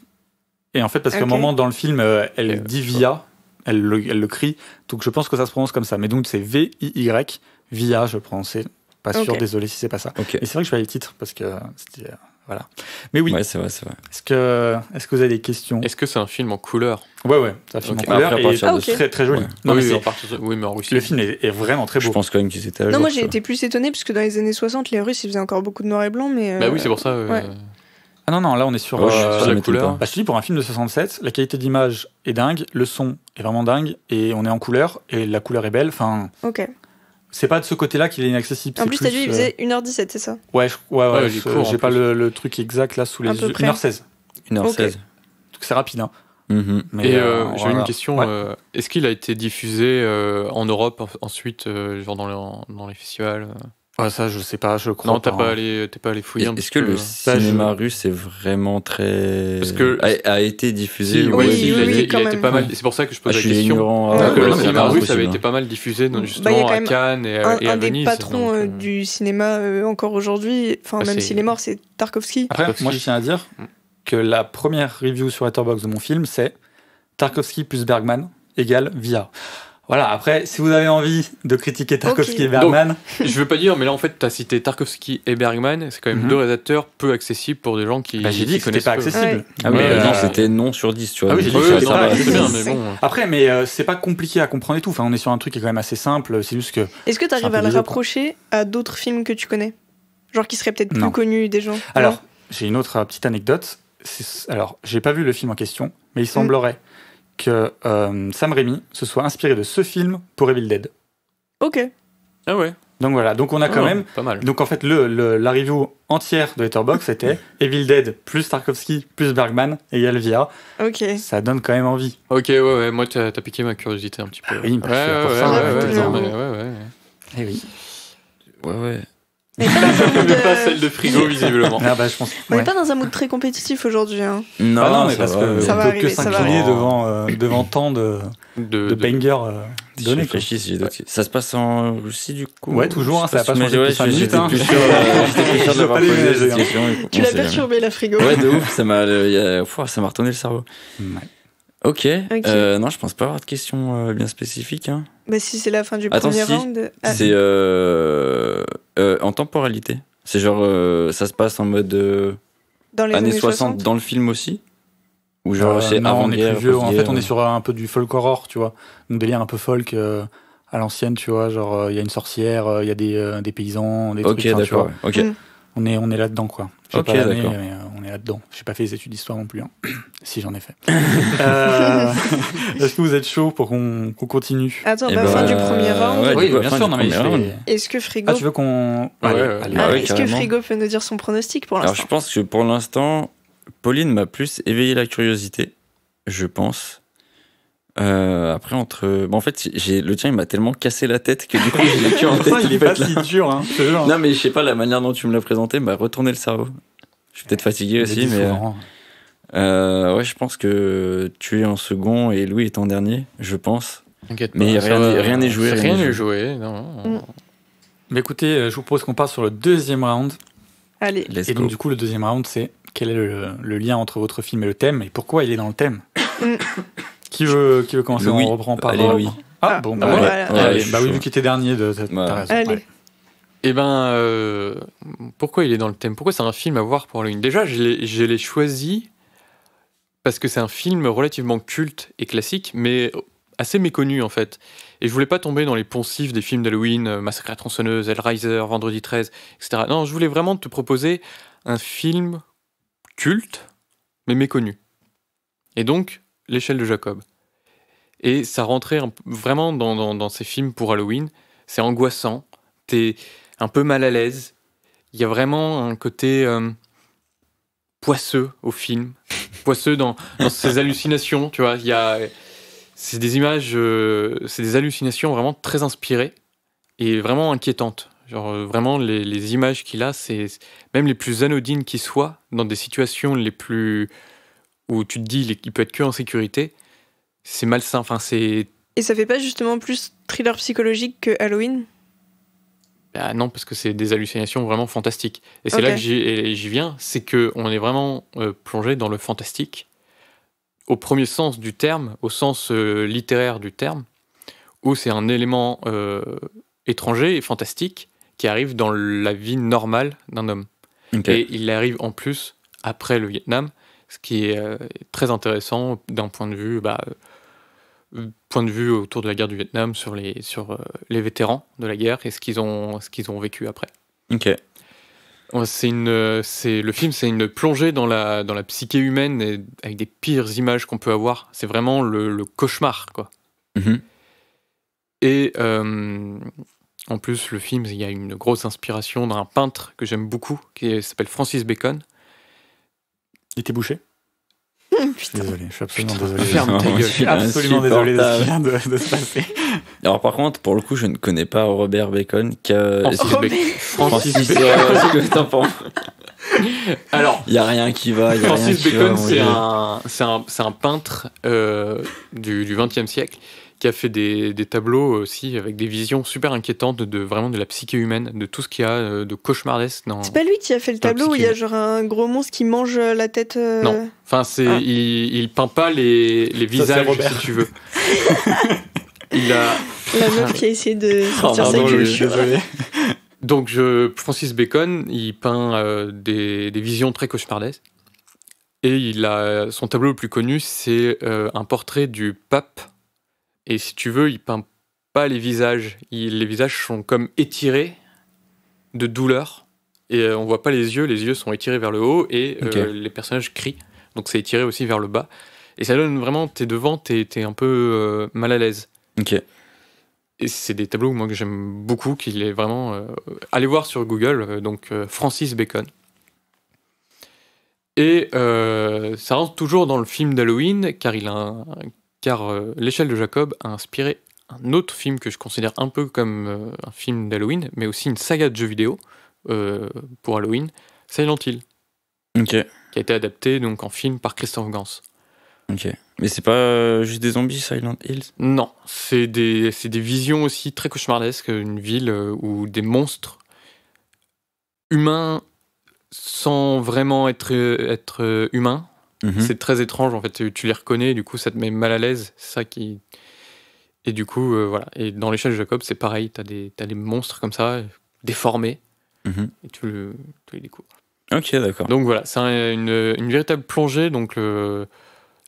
Et en fait, parce qu'à un moment dans le film, elle dit Via, elle le crie, donc je pense que ça se prononce comme ça. Mais donc c'est V-I-Y, Via, je prononçais. Pas sûr, désolé si c'est pas ça. Okay. Et c'est vrai que je vais aller le titre parce que c'était. Voilà. Mais oui. Ouais, c'est vrai. Est-ce que vous avez des questions? Est-ce que c'est un film en couleur? Ouais, c'est un film en couleur et très très joli. Ouais. Non, mais en Russie. Le film est vraiment très beau. Je pense quand même qu'ils étaient à jour. Non, moi j'ai été plus étonné parce que dans les années 60, les Russes ils faisaient encore beaucoup de noir et blanc, mais. Bah oui, c'est pour ça. Ouais. Ah non, là on est sur la couleur. Je te dis, pour un film de 67, la qualité d'image est dingue, le son est vraiment dingue, et on est en couleur, et la couleur est belle. Enfin. Ok. C'est pas de ce côté-là qu'il est inaccessible. En plus, t'as dit, il faisait 1h17, c'est ça? Ouais, j'ai pas le truc exact là sous les yeux. 1h16. 1h16. Okay. Donc c'est rapide, hein. Mm-hmm. Mais j'ai une question. Ouais. Est-ce qu'il a été diffusé en Europe ensuite, genre dans les festivals? Ça, je sais pas, je crois. Non, t'es pas allé fouiller un Est-ce que le cinéma russe est vraiment très. a été diffusé? Oui, il a été pas mal. C'est pour ça que je pose la question. Le cinéma russe avait été pas mal diffusé, justement, à Cannes et à Venise. Un des patrons du cinéma encore aujourd'hui, même s'il est mort, c'est Tarkovsky. Après, moi, je tiens à dire que la première review sur Letterboxd de mon film, c'est Tarkovsky plus Bergman égale Via. Voilà, après, si vous avez envie de critiquer Tarkovsky et Bergman... Donc, je veux pas dire, mais là, en fait, t'as cité Tarkovsky et Bergman, c'est quand même deux réalisateurs peu accessibles pour des gens qui j'ai dit que c'était pas accessible. Ouais. Ah oui, non, c'était non sur 10, tu vois. Ah oui, j'ai dit que c'était pas accessible. Bien, mais bon. Après, mais c'est pas compliqué à comprendre et tout. Enfin, on est sur un truc qui est quand même assez simple, c'est juste que... Est-ce que t'arrives à le rapprocher à d'autres films que tu connais? Genre qui serait peut-être plus connu des gens. Alors, j'ai une autre petite anecdote. Alors, j'ai pas vu le film en question, mais il semblerait que Sam Raimi se soit inspiré de ce film pour Evil Dead. Ok. Ah ouais. Donc voilà, donc on a quand même... Pas mal. Donc en fait, la review entière de Letterboxd, c'était Evil Dead plus Tarkovsky plus Bergman égale VR. Ok. Ça donne quand même envie. Ok, ouais, moi t'as piqué ma curiosité un petit peu. Oui, parce que pour ça, ouais. Eh oui. Ouais. Mais pas celle de frigo, visiblement. Ah bah, je pense. On n'est pas dans un mood très compétitif aujourd'hui. Hein. Non, mais parce que ça va peut arriver, que s'incliner devant tant de bangers donnés. Ça se passe en Russie du coup. Ouais, toujours, ça a pas changé depuis 5 minutes. J'étais plus sûr de l'avoir posé cette question. Tu l'as perturbé la frigo. Ouais, de ouf, ça m'a retourné le cerveau. Ok. Non, je pense pas avoir de questions bien spécifiques. Hein. Bah si c'est la fin du premier round. C'est en temporalité. C'est genre ça se passe en mode dans les années 60 dans le film aussi. Ou genre c'est avant-guerre. On est plus vieux. En fait, on est sur un peu du folk horror, tu vois. Un délire un peu folk à l'ancienne, tu vois. Genre il y a une sorcière, il y a des paysans, des trucs. Ok, d'accord. Ok. On est là-dedans, quoi. Ok, d'accord. Mais on est là-dedans. J'ai pas fait les études d'histoire non plus. Hein. Si, j'en ai fait. Est-ce que vous êtes chaud pour qu'on continue? Attends, fin du premier round. Oui, bien sûr. Non, mais est-ce que Frigo... Ah, tu veux qu'on... Est-ce que Frigo peut nous dire son pronostic pour l'instant? Alors, je pense que pour l'instant, Pauline m'a plus éveillé la curiosité. Je pense. Après, en fait, le tien, il m'a tellement cassé la tête que du coup, j'ai vécu en tête. Il est pas si dur, hein. Non, mais je sais pas, la manière dont tu me l'as présenté m'a retourné le cerveau. Je suis peut-être fatigué aussi, mais... ouais, je pense que tu es en second et Louis est en dernier, je pense. T'inquiète pas. Mais rien n'est joué. Rien n'est joué, non. Mais écoutez, je vous propose qu'on passe sur le deuxième round. Allez. Et donc, du coup, le deuxième round, c'est quel est le lien entre votre film et le thème et pourquoi il est dans le thème. Qui veut commencer? Louis. On reprend par... Allez, Louis. Ah, bon, oui, vu qu'il était dernier, t'as raison. Allez. Eh ben, pourquoi il est dans le thème? Pourquoi c'est un film à voir pour Halloween? Déjà, je l'ai choisi parce que c'est un film relativement culte et classique, mais assez méconnu en fait. Et je voulais pas tomber dans les poncifs des films d'Halloween, Massacre à la tronçonneuse, Hellraiser, Vendredi 13, etc. Non, je voulais vraiment te proposer un film culte, mais méconnu. Et donc, L'échelle de Jacob. Et ça rentrait vraiment dans ces films pour Halloween. C'est angoissant, t'es un peu mal à l'aise. Il y a vraiment un côté poisseux au film. Poisseux dans ses hallucinations, tu vois. C'est des images, c'est des hallucinations vraiment très inspirées et vraiment inquiétantes. Genre vraiment les images qu'il a, c'est même les plus anodines qui soient, dans des situations les plus où tu te dis qu'il peut être que en sécurité, c'est malsain. Enfin, c'est... Et ça fait pas justement plus thriller psychologique que Halloween? Bah non, parce que c'est des hallucinations vraiment fantastiques. Et c'est là que j'y viens, c'est qu'on est vraiment plongé dans le fantastique, au premier sens du terme, au sens littéraire du terme, où c'est un élément étranger et fantastique qui arrive dans la vie normale d'un homme. Okay. Et il arrive en plus après le Vietnam, ce qui est très intéressant d'un point de vue autour de la guerre du Vietnam sur les vétérans de la guerre et ce qu'ils ont vécu après. Ok. Le film, c'est une plongée dans la psyché humaine et avec des pires images qu'on peut avoir. C'est vraiment le cauchemar, quoi. Mm-hmm. Et en plus, le film, il y a une grosse inspiration d'un peintre que j'aime beaucoup qui s'appelle Francis Bacon. Il était bouché? Putain. Désolé, je suis absolument désolé. Ferme ta gueule. Je suis absolument désolé de ce qui vient de se passer. Alors par contre, pour le coup, je ne connais pas Robert Bacon. Francis Bacon. Alors, il y a rien qui va. Francis Bacon, c'est un peintre du XXe siècle qui a fait des tableaux aussi avec des visions super inquiétantes de la psyché humaine, de tout ce qu'il y a de cauchemardesque. C'est pas lui qui a fait le tableau où il y a genre un gros monstre qui mange la tête. Non, enfin il peint pas les visages, si tu veux. Il a la meuf qui a essayé de sortir sa culture. Donc Francis Bacon, il peint des visions très cauchemardesques. Et son tableau le plus connu, c'est un portrait du pape. Et si tu veux, il peint pas les visages. Les visages sont comme étirés de douleur. Et on voit pas les yeux sont étirés vers le haut et les personnages crient. Donc c'est étiré aussi vers le bas. Et ça donne vraiment, t'es devant, t'es un peu mal à l'aise. Ok. Et c'est des tableaux moi, que j'aime beaucoup, qu'il est vraiment... allez voir sur Google, donc Francis Bacon. Et ça rentre toujours dans le film d'Halloween, car L'échelle de Jacob a inspiré un autre film que je considère un peu comme un film d'Halloween, mais aussi une saga de jeux vidéo pour Halloween, Silent Hill. Ok. Qui a été adapté donc, en film par Christophe Gans. Ok. Mais c'est pas juste des zombies, Silent Hills? Non, c'est des visions aussi très cauchemardesques, une ville où des monstres humains sans vraiment être humains. Mm-hmm. C'est très étrange, en fait, tu les reconnais, du coup ça te met mal à l'aise, c'est ça qui... Et du coup, voilà. Et dans l'échelle de Jacob, c'est pareil, t'as des monstres comme ça, déformés, et tu les découvres. Ok, d'accord. Donc voilà, c'est une véritable plongée donc,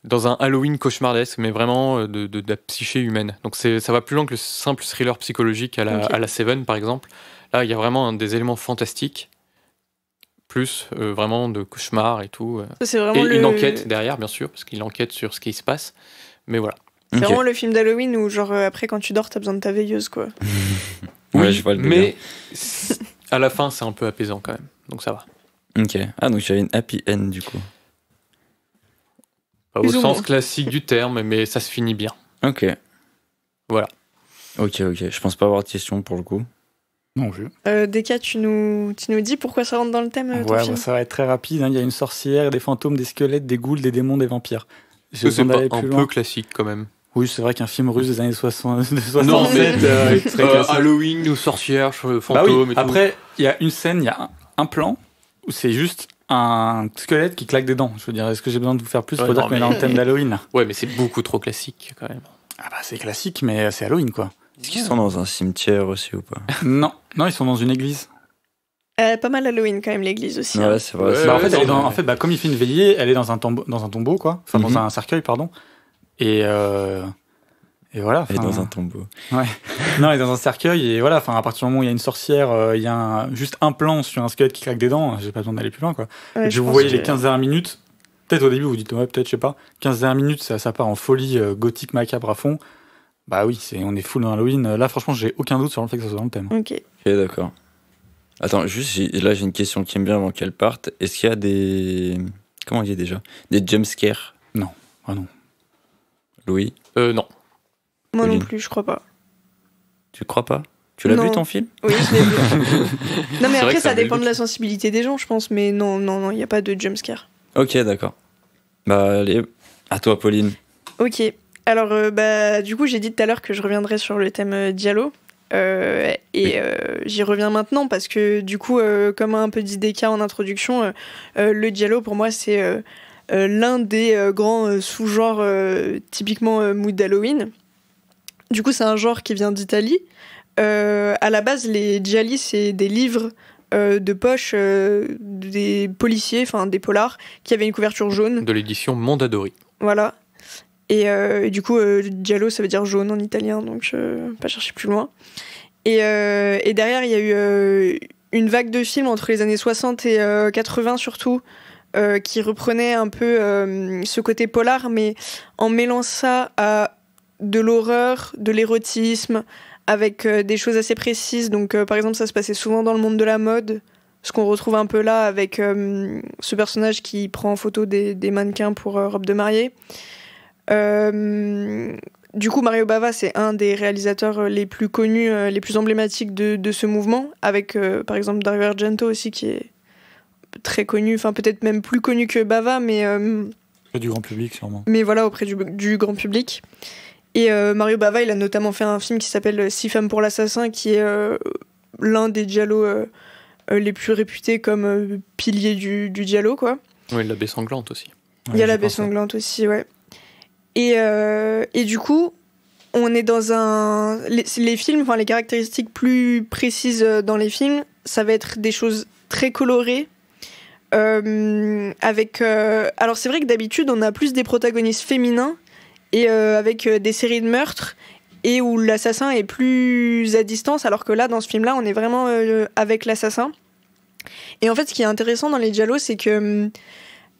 dans un Halloween cauchemardesque, mais vraiment de la psyché humaine. Donc ça va plus loin que le simple thriller psychologique à la Seven, par exemple. Là, il y a vraiment des éléments fantastiques, plus vraiment de cauchemar et tout. C'est vraiment une enquête derrière, bien sûr, parce qu'il enquête sur ce qui se passe. Mais voilà. C'est vraiment le film d'Halloween où, genre, après, quand tu dors, t'as besoin de ta veilleuse, quoi. Oui, je vois le mais à la fin, c'est un peu apaisant quand même. Donc ça va. Ok. Ah, donc il y a une happy end, du coup. Pas au sens classique du terme, mais ça se finit bien. Ok. Voilà. Ok. Je pense pas avoir de questions pour le coup. Non, je. Deka, tu nous dis pourquoi ça rentre dans le thème ton film. Ça va être très rapide. Hein. Il y a une sorcière, des fantômes, des squelettes, des ghouls, des démons, des vampires. C'est pas un peu classique quand même. Oui, c'est vrai qu'un film russe des années 67, non, mais Halloween ou sorcière, fantômes et tout. Après, il y a une scène, il y a un plan où c'est juste un squelette qui claque des dents. Je veux dire, est-ce que j'ai besoin de vous faire plus pour dire qu'on est dans le thème d'Halloween? Ouais, mais c'est beaucoup trop classique quand même. Ah bah c'est classique, mais c'est Halloween quoi. Est-ce qu'ils sont dans un cimetière aussi ou pas? Non, ils sont dans une église. Pas mal Halloween quand même l'église aussi. Ouais, c'est vrai. En fait, comme il fait une veillée, elle est dans un tombeau quoi. Enfin dans un cercueil pardon. Et voilà. Elle est dans un tombeau. Ouais. Non, elle est dans un cercueil et voilà. Enfin, à partir du moment où il y a une sorcière, il y a juste un plan sur un squelette qui claque des dents. J'ai pas besoin d'aller plus loin, quoi. Ouais, vous voyez les 15 minutes. Peut-être au début, vous dites ouais, peut-être, je sais pas. 15 minutes, ça part en folie gothique macabre à fond. Bah oui, on est full dans Halloween. Là, franchement, j'ai aucun doute sur le fait que ça soit dans le thème. Ok, d'accord. Attends, juste là, j'ai une question qui me vient avant qu'elle parte. Est-ce qu'il y a des comment on dit déjà? Des jumpscares? Non. Ah non. Louis? Non. Moi non plus, je crois pas. Tu crois pas? Tu l'as vu ton film? Oui, je l'ai vu. Non, mais après, ça dépend de la sensibilité des gens, je pense. Mais non, il n'y a pas de jumpscare. Ok, d'accord. Bah, allez, à toi, Pauline. Ok. Alors, du coup, j'ai dit tout à l'heure que je reviendrais sur le thème Diallo. J'y reviens maintenant parce que, du coup, comme un peu dit Deka en introduction, le Diallo, pour moi, c'est l'un des grands sous-genres typiquement mood d'Halloween. Du coup, c'est un genre qui vient d'Italie. À la base, les gialli, c'est des livres de poche des policiers, enfin des polars, qui avaient une couverture jaune. De l'édition Mondadori. Voilà. Et du coup, giallo, ça veut dire jaune en italien, donc pas chercher plus loin. Et derrière, il y a eu une vague de films entre les années 60 et 80 surtout, qui reprenaient un peu ce côté polar, mais en mêlant ça à de l'horreur, de l'érotisme, avec des choses assez précises. Donc, par exemple, ça se passait souvent dans le monde de la mode, ce qu'on retrouve un peu là avec ce personnage qui prend en photo des mannequins pour robe de mariée. Du coup, Mario Bava, c'est un des réalisateurs les plus connus, les plus emblématiques de ce mouvement, avec par exemple Dario Argento aussi, qui est très connu, enfin peut-être même plus connu que Bava, mais... auprès du grand public, sûrement. Mais voilà, auprès du grand public. Et Mario Bava, il a notamment fait un film qui s'appelle 6 femmes pour l'assassin, qui est l'un des giallo les plus réputés comme pilier du giallo, quoi. Oui, la baie sanglante aussi. Il y a la baie sanglante aussi, ouais. Et du coup, on est dans les films, enfin les caractéristiques plus précises dans les films, ça va être des choses très colorées. Avec alors c'est vrai que d'habitude on a plus des protagonistes féminins et avec des séries de meurtres et où l'assassin est plus à distance, alors que là dans ce film là on est vraiment avec l'assassin. Et en fait, ce qui est intéressant dans les giallo, c'est que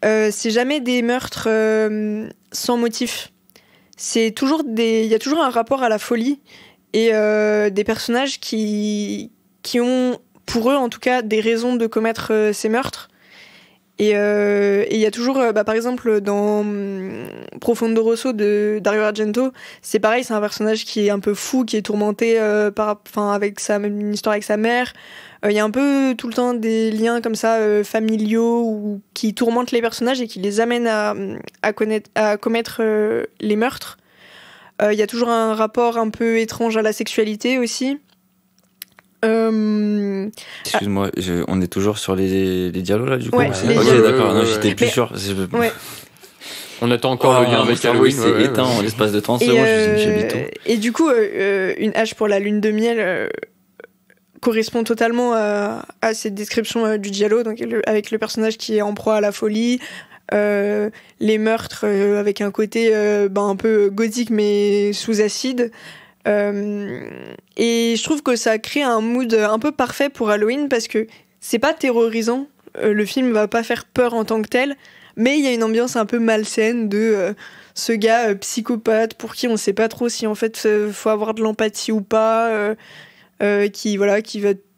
c'est jamais des meurtres sans motif. Il y a toujours un rapport à la folie et des personnages qui ont, pour eux en tout cas, des raisons de commettre ces meurtres. Et il y a toujours, par exemple, dans Profondo Rosso de Dario Argento, c'est pareil, c'est un personnage qui est un peu fou, qui est tourmenté avec une histoire avec sa mère. Il y a un peu tout le temps des liens comme ça familiaux ou qui tourmentent les personnages et qui les amènent à commettre les meurtres. Il y a toujours un rapport un peu étrange à la sexualité aussi. Excuse-moi, on est toujours sur les dialogues là du coup. Ouais, ok, d'accord, non, j'étais plus sûr. Ouais. On attend encore le lien avec Halloween. C'est éteint en l'espace de 30 secondes, j'ai tout. Et du coup, une hache pour la lune de miel correspond totalement à cette description du giallo, donc avec le personnage qui est en proie à la folie, les meurtres avec un côté un peu gothique mais sous acide. Et je trouve que ça crée un mood un peu parfait pour Halloween parce que c'est pas terrorisant, le film va pas faire peur en tant que tel, mais il y a une ambiance un peu malsaine de ce gars psychopathe pour qui on sait pas trop si en fait faut avoir de l'empathie ou pas, qui va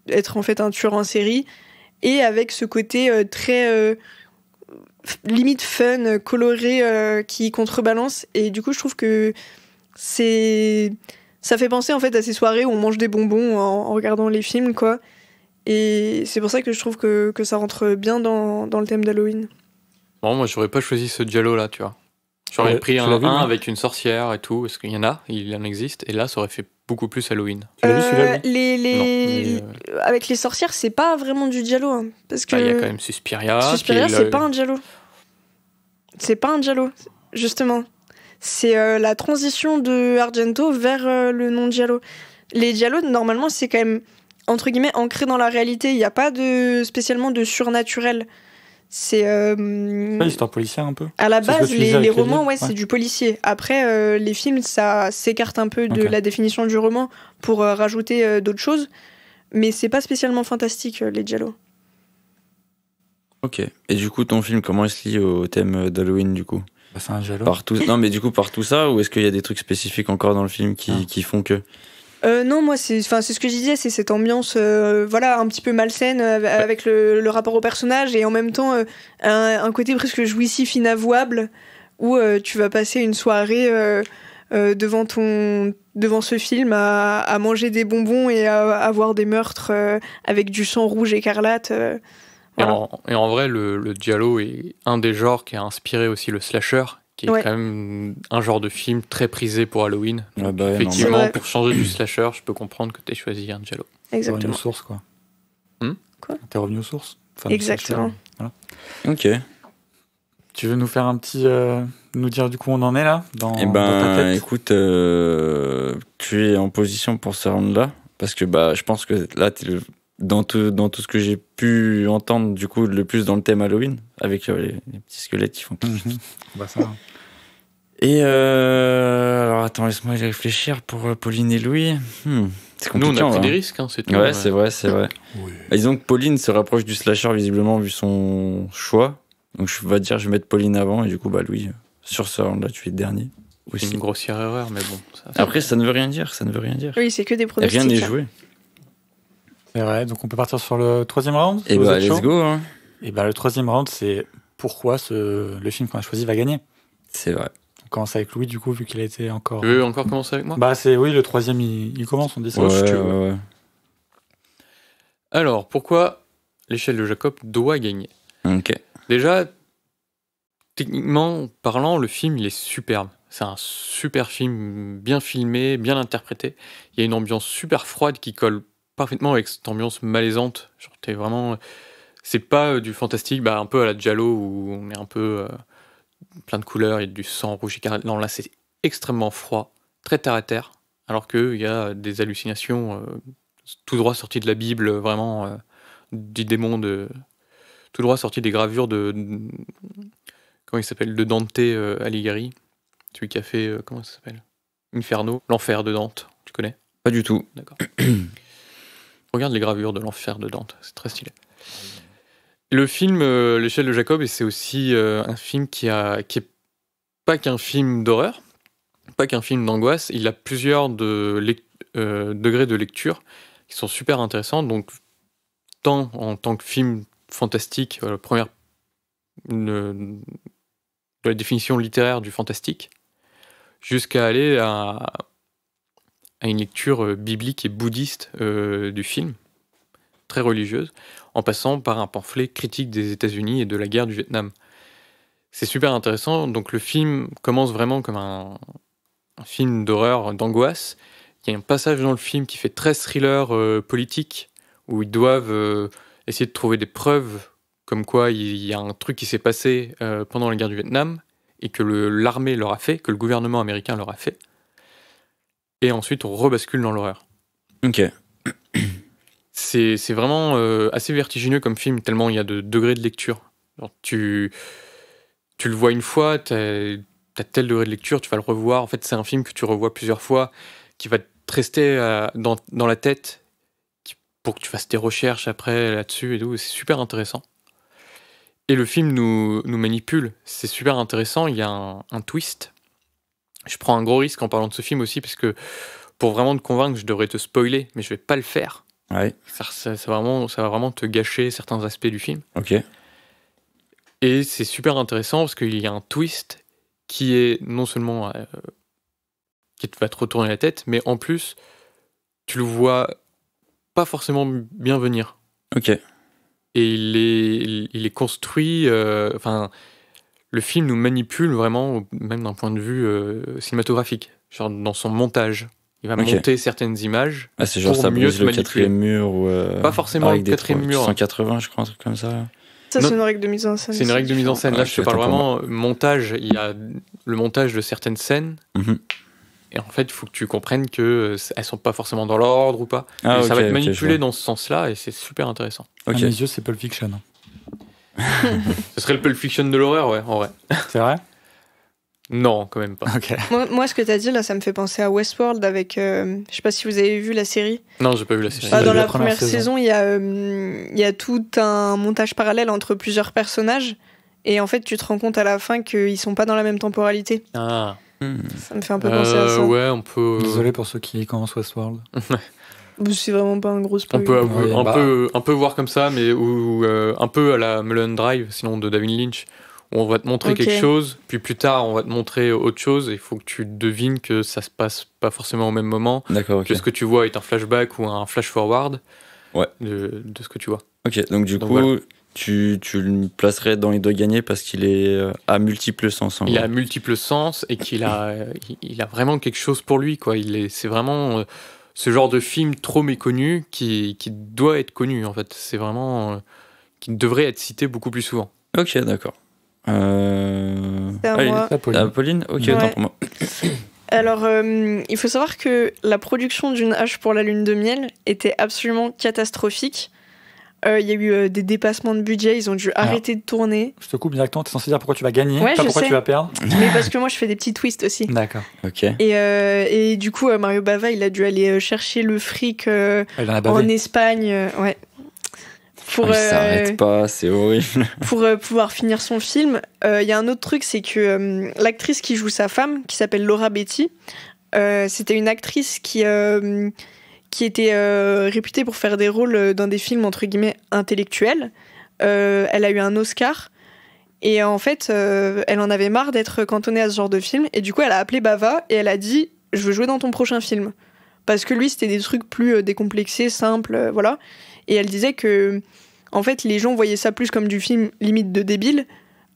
être en fait un tueur en série, et avec ce côté très limite fun, coloré, qui contrebalance. Et du coup je trouve que ça fait penser en fait à ces soirées où on mange des bonbons en regardant les films, quoi. Et c'est pour ça que je trouve que ça rentre bien dans le thème d'Halloween. Bon, moi j'aurais pas choisi ce giallo là, tu vois. J'aurais pris un avec une sorcière et tout, parce qu'il y en existe, et là ça aurait fait beaucoup plus Halloween. Tu l'as vu celui-là? Avec les sorcières, c'est pas vraiment du giallo, hein, parce que il y a quand même Suspiria. Suspiria, c'est pas un giallo. C'est pas un giallo, justement. C'est la transition de Argento vers le non-giallo. Les giallos, normalement, c'est quand même, entre guillemets, ancré dans la réalité. Il n'y a pas spécialement de surnaturel. C'est pas l'histoire policière un peu. À la base, les romans, c'est du policier. Après, les films, ça s'écarte un peu de la définition du roman pour rajouter d'autres choses. Mais c'est pas spécialement fantastique, les giallos. Ok. Et du coup, ton film, comment il se lie au thème d'Halloween, du coup? C'est un giallo. Non, mais du coup, par tout ça, ou est-ce qu'il y a des trucs spécifiques encore dans le film qui font que... Non, moi, c'est ce que je disais, c'est cette ambiance un petit peu malsaine avec le rapport au personnage et en même temps un côté presque jouissif, inavouable, où tu vas passer une soirée devant ce film à manger des bonbons et à voir des meurtres avec du sang rouge écarlate. Voilà. Et en vrai, le giallo est un des genres qui a inspiré aussi le slasher, qui est quand même un genre de film très prisé pour Halloween. Donc, effectivement, pour changer du slasher, je peux comprendre que tu aies choisi un giallo. Exactement. T'es revenu aux sources, quoi. Quoi ? T'es revenu aux sources. Exactement. Voilà. Ok. Tu veux nous faire un petit... nous dire du coup où on en est là dans ta tête ? Écoute, tu es en position pour ce round-là, parce que je pense que là, t'es dans tout ce que j'ai pu entendre, du coup, le plus dans le thème Halloween, avec les petits squelettes qui font... ça. Et alors attends, laisse-moi y réfléchir pour Pauline et Louis. C'est compliqué. Nous, on a pris des risques, hein, c'est tout. Ouais, c'est vrai. Oui. Disons que Pauline se rapproche du slasher, visiblement, vu son choix. Donc je vais mettre Pauline avant, et du coup, Louis, sur ce round-là, tu es le dernier. C'est une grossière erreur, mais bon. Après, ça ne veut rien dire, Oui, c'est que des pronostics. Rien n'est joué. C'est vrai, donc on peut partir sur le troisième round. Et let's go. Hein. Et le troisième round, c'est pourquoi le film qu'on a choisi va gagner. C'est vrai. On commence avec Louis, du coup, vu qu'il a été encore... Tu veux encore commencer avec moi ? Le troisième, il commence, on dit ça. Ouais. Alors, pourquoi l'échelle de Jacob doit gagner ? Ok. Déjà, techniquement parlant, le film, il est superbe. C'est un super film, bien filmé, bien interprété. Il y a une ambiance super froide qui colle parfaitement avec cette ambiance malaisante. Genre, t'es vraiment... C'est pas du fantastique, un peu à la giallo, où on est un peu plein de couleurs, il y a du sang rouge écarlate. Non, là, c'est extrêmement froid, très terre à terre, alors qu'il y a des hallucinations tout droit sorties de la Bible, vraiment du démon tout droit sorties des gravures de comment il s'appelle, de Dante Alighieri, celui qui a fait, comment ça s'appelle, Inferno, l'enfer de Dante, tu connais ? Pas du tout. D'accord. Regarde les gravures de l'enfer de Dante, c'est très stylé. Le film L'échelle de Jacob, c'est aussi un film qui est pas qu'un film d'horreur, pas qu'un film d'angoisse. Il a plusieurs degrés de lecture qui sont super intéressants. Donc, tant en tant que film fantastique, première de la définition littéraire du fantastique, jusqu'à aller à une lecture biblique et bouddhiste du film, très religieuse, en passant par un pamphlet critique des États-Unis et de la guerre du Vietnam. C'est super intéressant. Donc le film commence vraiment comme un film d'horreur, d'angoisse. Il y a un passage dans le film qui fait très thriller politique, où ils doivent essayer de trouver des preuves comme quoi il y a un truc qui s'est passé pendant la guerre du Vietnam, et que l'armée leur a fait, que le gouvernement américain leur a fait. Et ensuite, on rebascule dans l'horreur. Ok. C'est vraiment assez vertigineux comme film, tellement il y a de degrés de lecture. Alors, tu le vois une fois, t'as tel degré de lecture, tu vas le revoir. En fait, c'est un film que tu revois plusieurs fois, qui va te rester dans la tête, pour que tu fasses tes recherches après là-dessus et tout. C'est super intéressant. Et le film nous manipule. C'est super intéressant. Il y a un twist. Je prends un gros risque en parlant de ce film aussi, parce que pour vraiment te convaincre, je devrais te spoiler, mais je vais pas le faire. Ouais. Ça va vraiment te gâcher certains aspects du film. Ok. Et c'est super intéressant parce qu'il y a un twist qui est non seulement qui va te retourner la tête, mais en plus, tu le vois pas forcément bien venir. Ok. Et il est construit... le film nous manipule vraiment, même d'un point de vue cinématographique, genre dans son montage. Il va monter certaines images. Ah, c'est genre ça brise le quatrième mur ou pas forcément le quatrième mur. 180, je crois, un truc comme ça. Ça, c'est une règle de mise en scène. C'est une règle de mise en scène. Là, je te parle vraiment montage. Il y a le montage de certaines scènes. Mm-hmm. Et en fait, il faut que tu comprennes qu'elles ne sont pas forcément dans l'ordre ou pas. Ça va te manipuler dans ce sens-là, et c'est super intéressant. Okay. À mes yeux, c'est Pulp Fiction. Ce serait le Pulp Fiction de l'horreur, ouais, en vrai. C'est vrai ? Non, quand même pas. Okay. Moi, ce que t'as dit là, ça me fait penser à Westworld avec. Je sais pas si vous avez vu la série. Non, j'ai pas vu la série. Dans la première saison, il y a tout un montage parallèle entre plusieurs personnages, et en fait, tu te rends compte à la fin qu'ils sont pas dans la même temporalité. Ah. Ça me fait un peu penser à ça. Ouais, on peut. Désolé pour ceux qui commencent Westworld. C'est vraiment pas un gros spoil. On peut un peu voir comme ça, mais un peu à la Mulholland Drive, sinon de David Lynch. On va te montrer quelque chose, puis plus tard, on va te montrer autre chose, et il faut que tu devines que ça se passe pas forcément au même moment, que ce que tu vois est un flashback ou un flash-forward de ce que tu vois. Ok, donc du coup, voilà. tu le placerais dans les doigts gagnés parce qu'il est à multiples sens. Il a multiples sens, et qu'il a vraiment quelque chose pour lui, quoi. C'est vraiment ce genre de film trop méconnu qui doit être connu, en fait. C'est vraiment... qui devrait être cité beaucoup plus souvent. Ok, d'accord. C'est à moi. Pauline. Ok, autant pour moi. Alors, il faut savoir que la production d'une hache pour la lune de miel était absolument catastrophique. Il y a eu des dépassements de budget, ils ont dû arrêter de tourner. Je te coupe directement, t'es censé dire pourquoi tu vas gagner, pas pourquoi tu vas perdre. Mais parce que moi je fais des petits twists aussi. D'accord. Ok. Et du coup, Mario Bava, il a dû aller chercher le fric en Espagne. Ouais. Il s'arrête pas, c'est horrible. Pour pouvoir finir son film. Il y a un autre truc, c'est que l'actrice qui joue sa femme, qui s'appelle Laura Beatty, c'était une actrice qui était réputée pour faire des rôles dans des films entre guillemets intellectuels. Elle a eu un Oscar, et en fait, elle en avait marre d'être cantonnée à ce genre de film, et du coup, elle a appelé Bava et elle a dit « Je veux jouer dans ton prochain film ». Parce que lui, c'était des trucs plus décomplexés, simples, voilà. Et elle disait que, en fait, les gens voyaient ça plus comme du film limite de débile,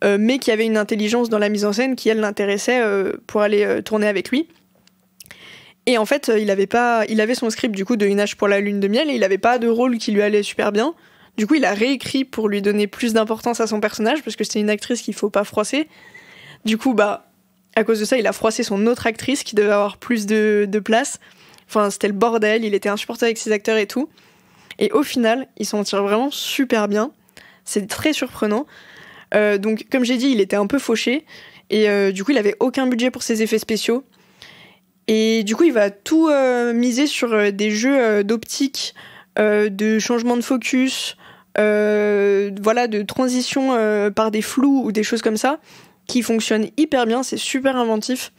mais qu'il y avait une intelligence dans la mise en scène qui, elle, l'intéressait pour aller tourner avec lui. Et en fait, il avait son script du coup de Une hache pour la lune de miel, et il avait pas de rôle qui lui allait super bien. Du coup, il a réécrit pour lui donner plus d'importance à son personnage, parce que c'était une actrice qu'il faut pas froisser. Du coup, à cause de ça, il a froissé son autre actrice qui devait avoir plus de place. Enfin, c'était le bordel, il était insupportable avec ses acteurs et tout. Et au final, il s'en tire vraiment super bien. C'est très surprenant. Donc, comme j'ai dit, il était un peu fauché. Et du coup, il avait aucun budget pour ses effets spéciaux. Et du coup, il va tout miser sur des jeux d'optique, de changement de focus, de transition par des flous ou des choses comme ça, qui fonctionnent hyper bien, c'est super inventif.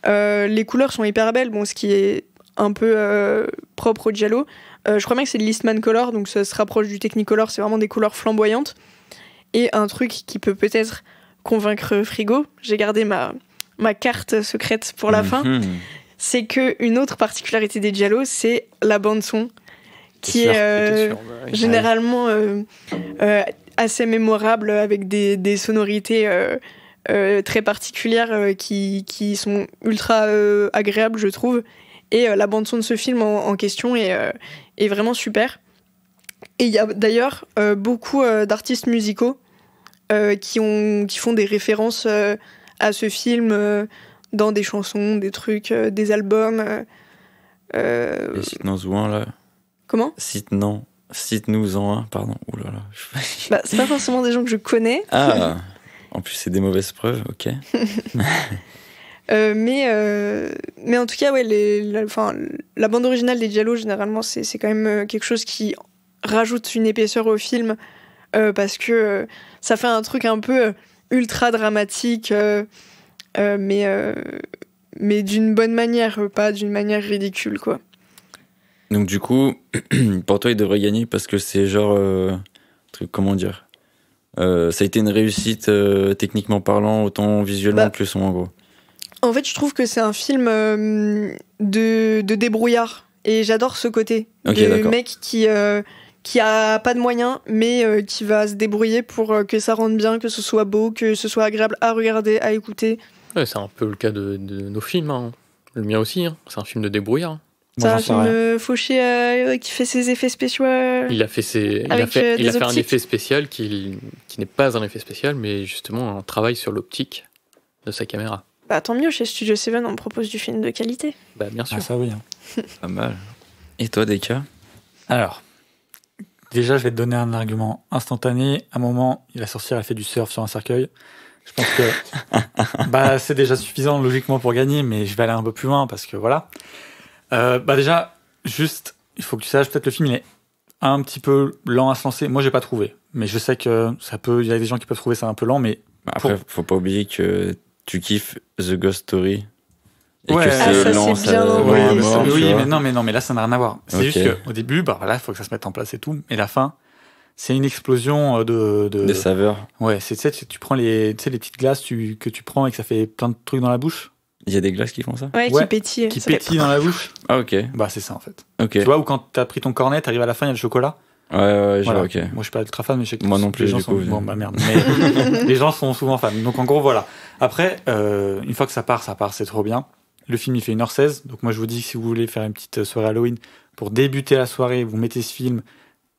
Les couleurs sont hyper belles, ce qui est un peu propre au giallo. Je crois bien que c'est de l'Eastman Color, donc ça se rapproche du Technicolor, c'est vraiment des couleurs flamboyantes. Et un truc qui peut peut-être convaincre Frigo, j'ai gardé ma carte secrète pour la fin, c'est qu'une autre particularité des giallo, c'est la bande-son, qui est généralement assez mémorable, avec des sonorités très particulières qui sont ultra agréables, je trouve. Et la bande-son de ce film en question est vraiment super. Et il y a d'ailleurs beaucoup d'artistes musicaux qui font des références à ce film dans des chansons, des trucs, des albums. Cite-nous-en un, là. Comment ? Cite-nous-en un, pardon. Ouh là là. C'est pas forcément des gens que je connais. Ah, en plus c'est des mauvaises preuves, ok. Mais en tout cas, la bande originale des giallo, généralement, c'est quand même quelque chose qui rajoute une épaisseur au film, parce que ça fait un truc un peu ultra dramatique, mais d'une bonne manière, pas d'une manière ridicule, quoi. Donc du coup, pour toi, il devrait gagner parce que c'est genre... comment dire, ça a été une réussite techniquement parlant, autant visuellement que le son, en gros. En fait, je trouve que c'est un film de débrouillard. Et j'adore ce côté de mec qui a pas de moyens, mais qui va se débrouiller pour que ça rende bien, que ce soit beau, que ce soit agréable à regarder, à écouter. Ouais, c'est un peu le cas de nos films. Hein. Le mien aussi, hein. C'est un film de débrouillard. C'est un film fauché qui fait ses effets spéciaux. Il a fait un effet spécial qui n'est pas un effet spécial, mais justement un travail sur l'optique de sa caméra. Bah, tant mieux, chez Studio Seven, on me propose du film de qualité. Bah, bien sûr. Ah, ça oui. Hein. Pas mal. Et toi, Deka ? Alors, déjà, je vais te donner un argument instantané. À un moment, il a sorti, il a fait du surf sur un cercueil. Je pense que c'est déjà suffisant logiquement pour gagner, mais je vais aller un peu plus loin parce que voilà. Déjà, juste, il faut que tu saches, peut-être le film, il est un petit peu lent à se lancer. Moi, j'ai pas trouvé, mais je sais que il y a des gens qui peuvent trouver ça un peu lent, mais... Après, faut pas oublier que tu kiffes The Ghost Story. Et ouais, que c'est lent, c'est bien mais là, ça n'a rien à voir. C'est juste qu'au début, il faut que ça se mette en place et tout, et la fin, c'est une explosion de saveurs. Ouais, tu prends les petites glaces que tu prends et que ça fait plein de trucs dans la bouche. Il y a des glaces qui font ça ? Ouais, qui pétillent. Qui pétillent dans la bouche. Ah, ok. C'est ça, en fait. Okay. Tu vois, ou quand t'as pris ton cornet, t'arrives à la fin, il y a le chocolat. Ouais, voilà. Ok. Moi, je suis pas ultra fan, mais je sais que moi non plus, les gens sont... Bon, merde. Mais les gens sont souvent fans. Donc, en gros, voilà. Après, une fois que ça part, c'est trop bien. Le film, il fait 1h16. Donc, moi, je vous dis, si vous voulez faire une petite soirée Halloween, pour débuter la soirée, vous mettez ce film.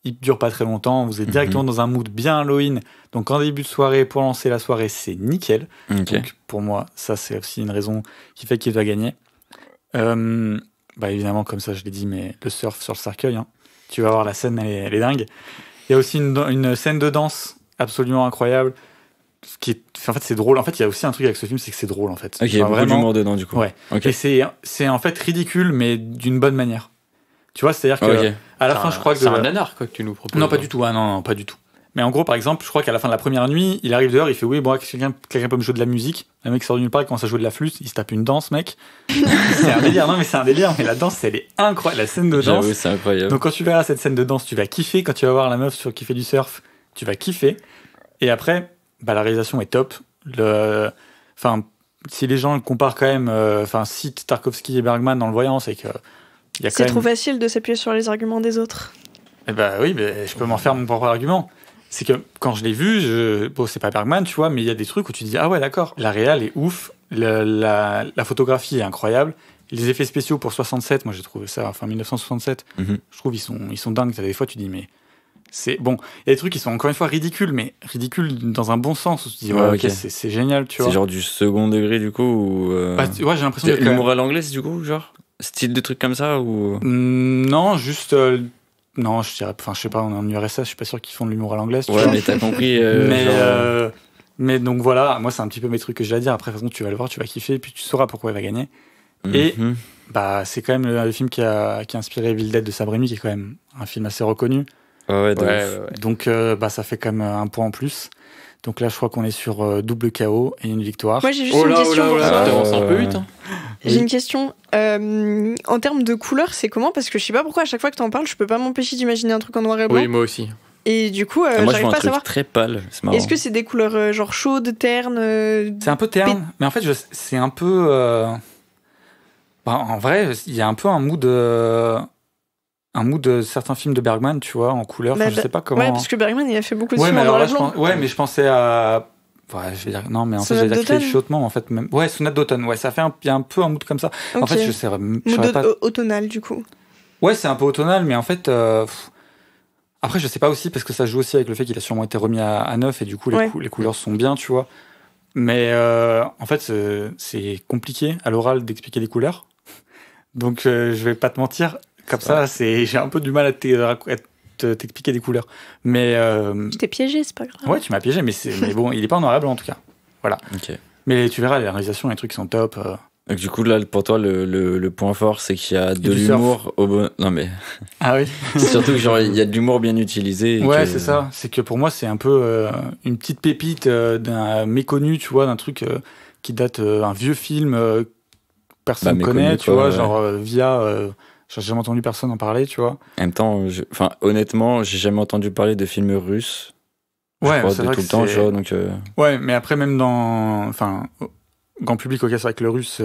Il dure pas très longtemps. Vous êtes directement dans un mood bien Halloween. Donc, en début de soirée, pour lancer la soirée, c'est nickel. Okay. Donc, pour moi, ça, c'est aussi une raison qui fait qu'il doit gagner. Évidemment, comme ça, je l'ai dit, mais le surf sur le cercueil, hein. Tu vas voir, la scène, elle est dingue. Il y a aussi une scène de danse absolument incroyable. En fait, c'est drôle. En fait, il y a aussi un truc avec ce film, c'est que c'est drôle, en fait. Ok, il y a beaucoup d'humour dedans, du coup. Ouais. Okay. Et c'est en fait ridicule, mais d'une bonne manière. Tu vois, c'est-à-dire que à la fin, je crois que... C'est un nanar, quoi, que tu nous proposes. Non, pas du tout. Ah, non, pas du tout. Mais en gros, par exemple, je crois qu'à la fin de la première nuit, il arrive dehors, il fait oui, bon, quelqu'un peut me jouer de la musique. Un mec sort de nulle part, il commence à jouer de la flûte, il se tape une danse, mec. C'est un délire, non, mais c'est un délire. Mais la danse, elle est incroyable. La scène de danse. Oui, c'est incroyable. Donc quand tu verras cette scène de danse, tu vas kiffer. Quand tu vas voir la meuf qui fait du surf, tu vas kiffer. Et après, la réalisation est top. Si les gens le comparent quand même, citent Tarkovsky et Bergman dans le voyant, c'est que il y a quand même... trop facile de s'appuyer sur les arguments des autres. Eh oui, mais je peux m'en faire mon propre argument. C'est que quand je l'ai vu, c'est pas Bergman, tu vois, mais il y a des trucs où tu te dis, ah ouais, d'accord, la réal est ouf, la photographie est incroyable, les effets spéciaux pour 67, moi j'ai trouvé ça, 1967, je trouve ils sont dingues. Des fois, tu dis, mais c'est bon, il y a des trucs qui sont encore une fois ridicules, mais ridicules dans un bon sens, où tu te dis, ok, c'est génial, tu vois. C'est genre du second degré, du coup, ou... ouais, j'ai l'impression que... L'humour à l'anglaise, du coup, genre style de trucs comme ça, ou... Non, juste... Non, je dirais, je sais pas, on est en URSS, je suis pas sûr qu'ils font de l'humour à l'anglaise. Ouais, mais t'as compris. Mais donc voilà, moi c'est un petit peu mes trucs que j'ai à dire. Après, de toute façon, tu vas le voir, tu vas kiffer, puis tu sauras pourquoi il va gagner. Et c'est quand même le film qui a inspiré Evil Dead de Sam Raimi, qui est quand même un film assez reconnu. Ouais. Donc ça fait quand même un point en plus. Donc là, je crois qu'on est sur double KO et une victoire. Moi, j'ai juste une question pour toi. T'avances un peu vite. Hein. J'ai une question. En termes de couleurs, c'est comment ? Parce que je sais pas pourquoi, à chaque fois que t'en parles, je peux pas m'empêcher d'imaginer un truc en noir et blanc. Oui, moi aussi. Et du coup, moi, j'arrive pas à savoir. Très pâle. C'est marrant. Est-ce que c'est des couleurs genre chaudes, ternes C'est un peu terne, mais en fait, c'est un peu. En vrai, il y a un peu un mood de certains films de Bergman, tu vois, en couleur. Je sais pas comment. Ouais, parce que Bergman, il a fait beaucoup de films mais en noir et blanc. mais je pensais à. Ouais, je vais dire non, mais en fait, j'allais dire Clélie Chautement, en fait, même. Ouais, Sonate d'automne. Ouais, ça fait il y a un peu un mood comme ça. Okay. En fait, je sais mood pas. Automnal, du coup. Ouais, c'est un peu automnal, mais en fait. Après, je sais pas aussi, parce que ça joue aussi avec le fait qu'il a sûrement été remis à neuf, et du coup, les couleurs sont bien, tu vois. Mais en fait, c'est compliqué à l'oral d'expliquer les couleurs. Donc, je vais pas te mentir. Comme ça, j'ai un peu du mal à t'expliquer des couleurs. Mais. Je t'ai piégé, c'est pas grave. Ouais, tu m'as piégé, mais bon, il est pas en noir et blanc en tout cas. Voilà. Okay. Mais tu verras, les réalisations, les trucs sont top. Donc, du coup, là, pour toi, le point fort, c'est qu'il y a de l'humour au bon. Non, mais. Ah oui. Surtout qu'il y a de l'humour bien utilisé. Ouais, c'est ça. C'est que pour moi, c'est un peu une petite pépite d'un méconnu, tu vois, d'un truc qui date un vieux film personne ne connaît, tu vois, genre via. J'ai jamais entendu personne en parler, tu vois. En même temps, honnêtement, j'ai jamais entendu parler de films russes. Ouais, c'est vrai tout le temps, genre, donc. Ouais, mais après, même dans. Grand public, ok, c'est vrai que le russe,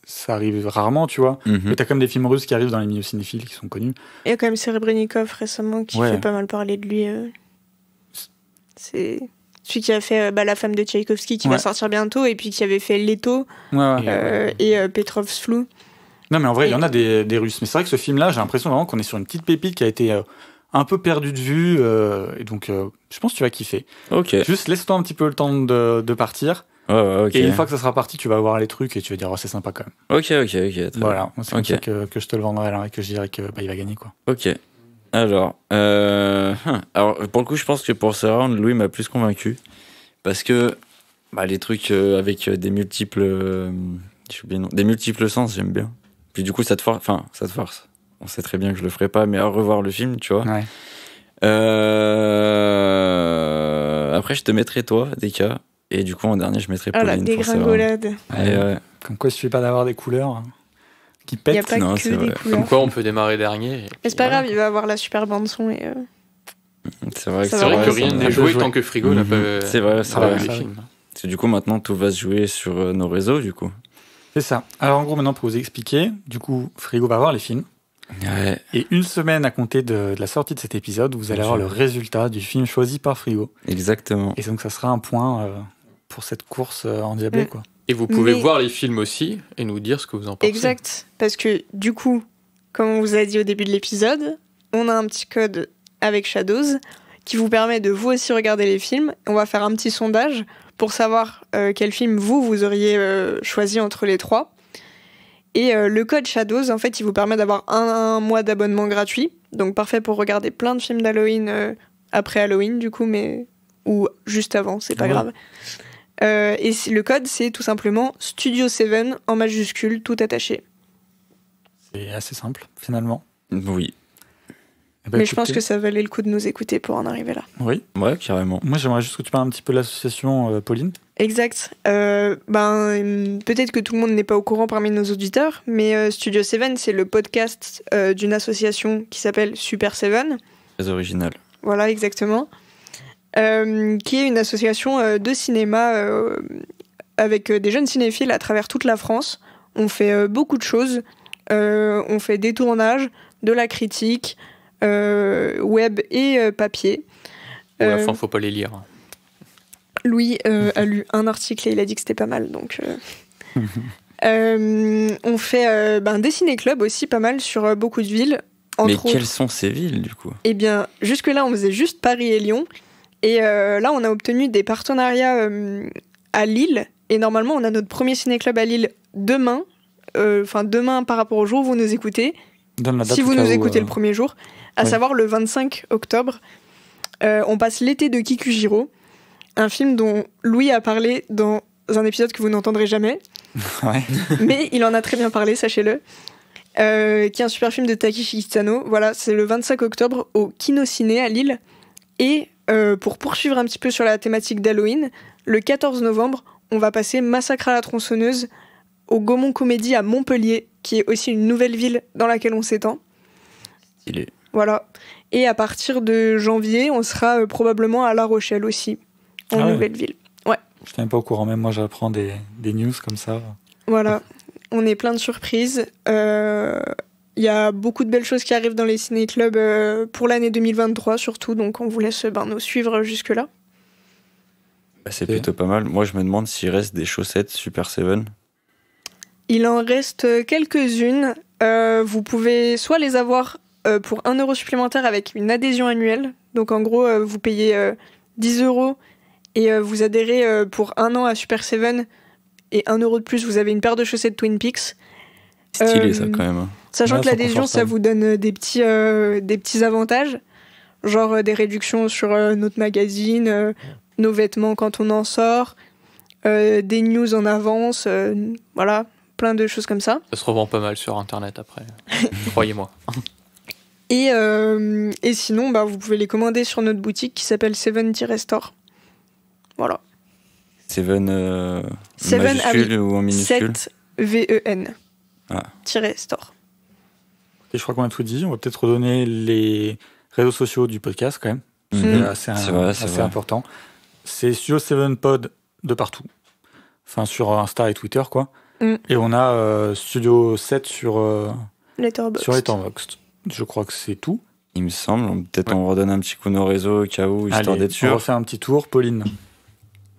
ça arrive rarement, tu vois. Mais t'as quand même des films russes qui arrivent dans les milieux cinéphiles qui sont connus. Il y a quand même Serebrennikov récemment qui fait pas mal parler de lui. C'est celui qui a fait La femme de Tchaïkovski qui va sortir bientôt, et puis qui avait fait Leto et Petrov's Flou. Non, mais en vrai, il y en a des Russes. Mais c'est vrai que ce film-là, j'ai l'impression vraiment qu'on est sur une petite pépite qui a été un peu perdue de vue. Et donc, je pense que tu vas kiffer. Ok. Juste laisse-toi un petit peu le temps de partir. Okay. Et une fois que ça sera parti, tu vas voir les trucs et tu vas dire, c'est sympa quand même. Ok. Voilà, c'est comme ça que je te le vendrai là, et que je dirais que il va gagner, quoi. Ok. Alors, pour le coup, je pense que pour ce round, Louis m'a plus convaincu. Parce que les trucs avec des multiples sens, j'aime bien. Puis du coup, ça te force. On sait très bien que je le ferai pas, mais à revoir le film, tu vois. Ouais. Après, je te mettrai toi, Deka. Et du coup, en dernier, je mettrai Pauline. La dégringolade. Comme quoi, il suffit pas d'avoir des couleurs qui pètent. Il n'y a pas que des couleurs. Comme quoi, on peut démarrer dernier. Mais c'est pas grave, il va avoir la super bande-son. Et c'est vrai que rien n'est joué tant que Frigo n'a pas c'est vrai. les films. C'est du coup, maintenant, tout va se jouer sur nos réseaux, du coup. C'est ça. Alors, en gros, maintenant, pour vous expliquer, du coup, Frigo va voir les films. Ouais. Et une semaine à compter de la sortie de cet épisode, vous allez avoir le résultat du film choisi par Frigo. Exactement. Et donc, ça sera un point pour cette course endiablée, quoi. Et vous pouvez voir les films aussi et nous dire ce que vous en pensez. Exact. Parce que, du coup, comme on vous a dit au début de l'épisode, on a un petit code avec Shadows qui vous permet de vous aussi regarder les films. On va faire un petit sondage pour savoir quel film vous auriez choisi entre les trois. Et le code Shadows, en fait, il vous permet d'avoir un mois d'abonnement gratuit. Donc parfait pour regarder plein de films d'Halloween après Halloween, du coup, ou juste avant, c'est pas grave. Et le code, c'est tout simplement Studio 7 en majuscule, tout attaché. C'est assez simple, finalement. Oui. Mais je pense que ça valait le coup de nous écouter pour en arriver là. Oui. Ouais, carrément. Moi, j'aimerais juste que tu parles un petit peu de l'association Pauline. Exact. Peut-être que tout le monde n'est pas au courant parmi nos auditeurs, mais Studio 7, c'est le podcast d'une association qui s'appelle Super 7. Très original. Voilà, exactement. Qui est une association de cinéma avec des jeunes cinéphiles à travers toute la France. On fait beaucoup de choses. On fait des tournages, de la critique, web et papier. À la fin, faut pas les lire. Louis a lu un article et il a dit que c'était pas mal, donc... on fait des ciné-clubs aussi, pas mal, sur beaucoup de villes. Mais quelles sont ces villes, du coup ? Eh bien, jusque-là, on faisait juste Paris et Lyon. Et là, on a obtenu des partenariats à Lille. Et normalement, on a notre premier ciné-club à Lille demain. Demain par rapport au jour où vous nous écoutez. Si vous nous écoutez le premier jour. À savoir le 25 octobre. On passe l'été de Kikujiro. Un film dont Louis a parlé dans un épisode que vous n'entendrez jamais. Ouais. Mais il en a très bien parlé, sachez-le. qui est un super film de Takeshi Kitano. Voilà, c'est le 25 octobre au Kinociné à Lille. Et pour poursuivre un petit peu sur la thématique d'Halloween, le 14 novembre, on va passer Massacre à la tronçonneuse au Gaumont Comédie à Montpellier, qui est aussi une nouvelle ville dans laquelle on s'étend. Voilà. Et à partir de janvier, on sera probablement à La Rochelle aussi, en nouvelle ville. Ouais. Je n'étais même pas au courant, même moi j'apprends des news comme ça. Voilà, on est plein de surprises. Il y a beaucoup de belles choses qui arrivent dans les ciné-clubs pour l'année 2023 surtout, donc on vous laisse nous suivre jusque-là. C'est plutôt pas mal. Moi je me demande s'il reste des chaussettes Super Seven. Il en reste quelques-unes. Vous pouvez soit les avoir pour 1 € supplémentaire avec une adhésion annuelle. Donc en gros, vous payez 10 € et vous adhérez pour 1 an à Super Seven. Et 1 € de plus, vous avez une paire de chaussettes Twin Peaks. Stylé ça quand même. Sachant que l'adhésion, ça vous donne des petits avantages. Genre des réductions sur notre magazine, nos vêtements quand on en sort, des news en avance, voilà, plein de choses comme ça. Ça se revend pas mal sur Internet après, croyez-moi. Et sinon, vous pouvez les commander sur notre boutique qui s'appelle Seven-Store. Voilà. Seven majuscule ou en minuscule 7 VEN -store. Et je crois qu'on a tout dit. On va peut-être redonner les réseaux sociaux du podcast quand même. C'est assez important. C'est Studio 7 Pod de partout. Enfin, sur Insta et Twitter, quoi. Et on a Studio 7 sur Letterboxd. Je crois que c'est tout. Il me semble. Peut-être on redonne un petit coup nos réseaux au cas où, histoire d'être sûr. On refait un petit tour. Pauline.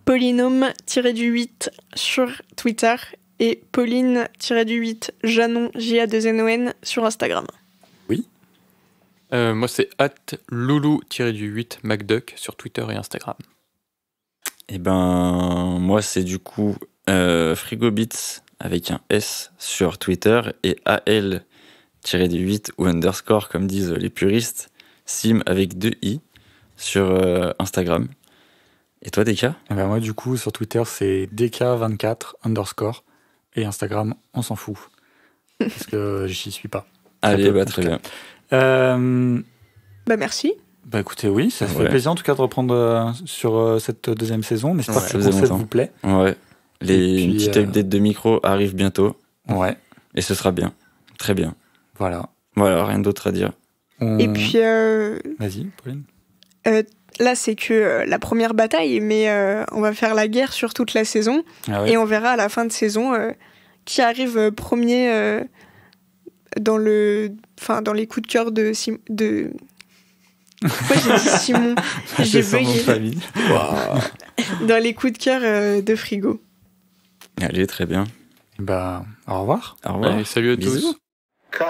Polynôme-8 sur Twitter et Pauline-8 Janon JA2NON sur Instagram. Oui. Moi c'est @loulou-8 MacDuck sur Twitter et Instagram. Et moi c'est du coup Frigobits avec un S sur Twitter et AL-8 ou underscore comme disent les puristes, Sim avec 2 I sur Instagram. Et toi, Deka ? Moi, du coup, sur Twitter, c'est Deka24 underscore. Et Instagram, on s'en fout. Parce que j'y suis pas. Allez, très bien. Merci. Écoutez, oui, ça fait plaisir en tout cas de reprendre sur cette deuxième saison. J'espère que ce concept vous plaît. Ouais. Les petites updates de micro arrivent bientôt. Ouais. Et ce sera bien. Très bien. Voilà, rien d'autre à dire. Et puis... Vas-y, Pauline. Là, c'est que la première bataille, mais on va faire la guerre sur toute la saison. Et on verra à la fin de saison qui arrive premier dans les coups de cœur de... Pourquoi j'ai dit Simon ? J'ai bugué. Dans les coups de cœur de Frigo. Allez, très bien. Au revoir. Au revoir. Allez, salut à Bisous. tous. Cut.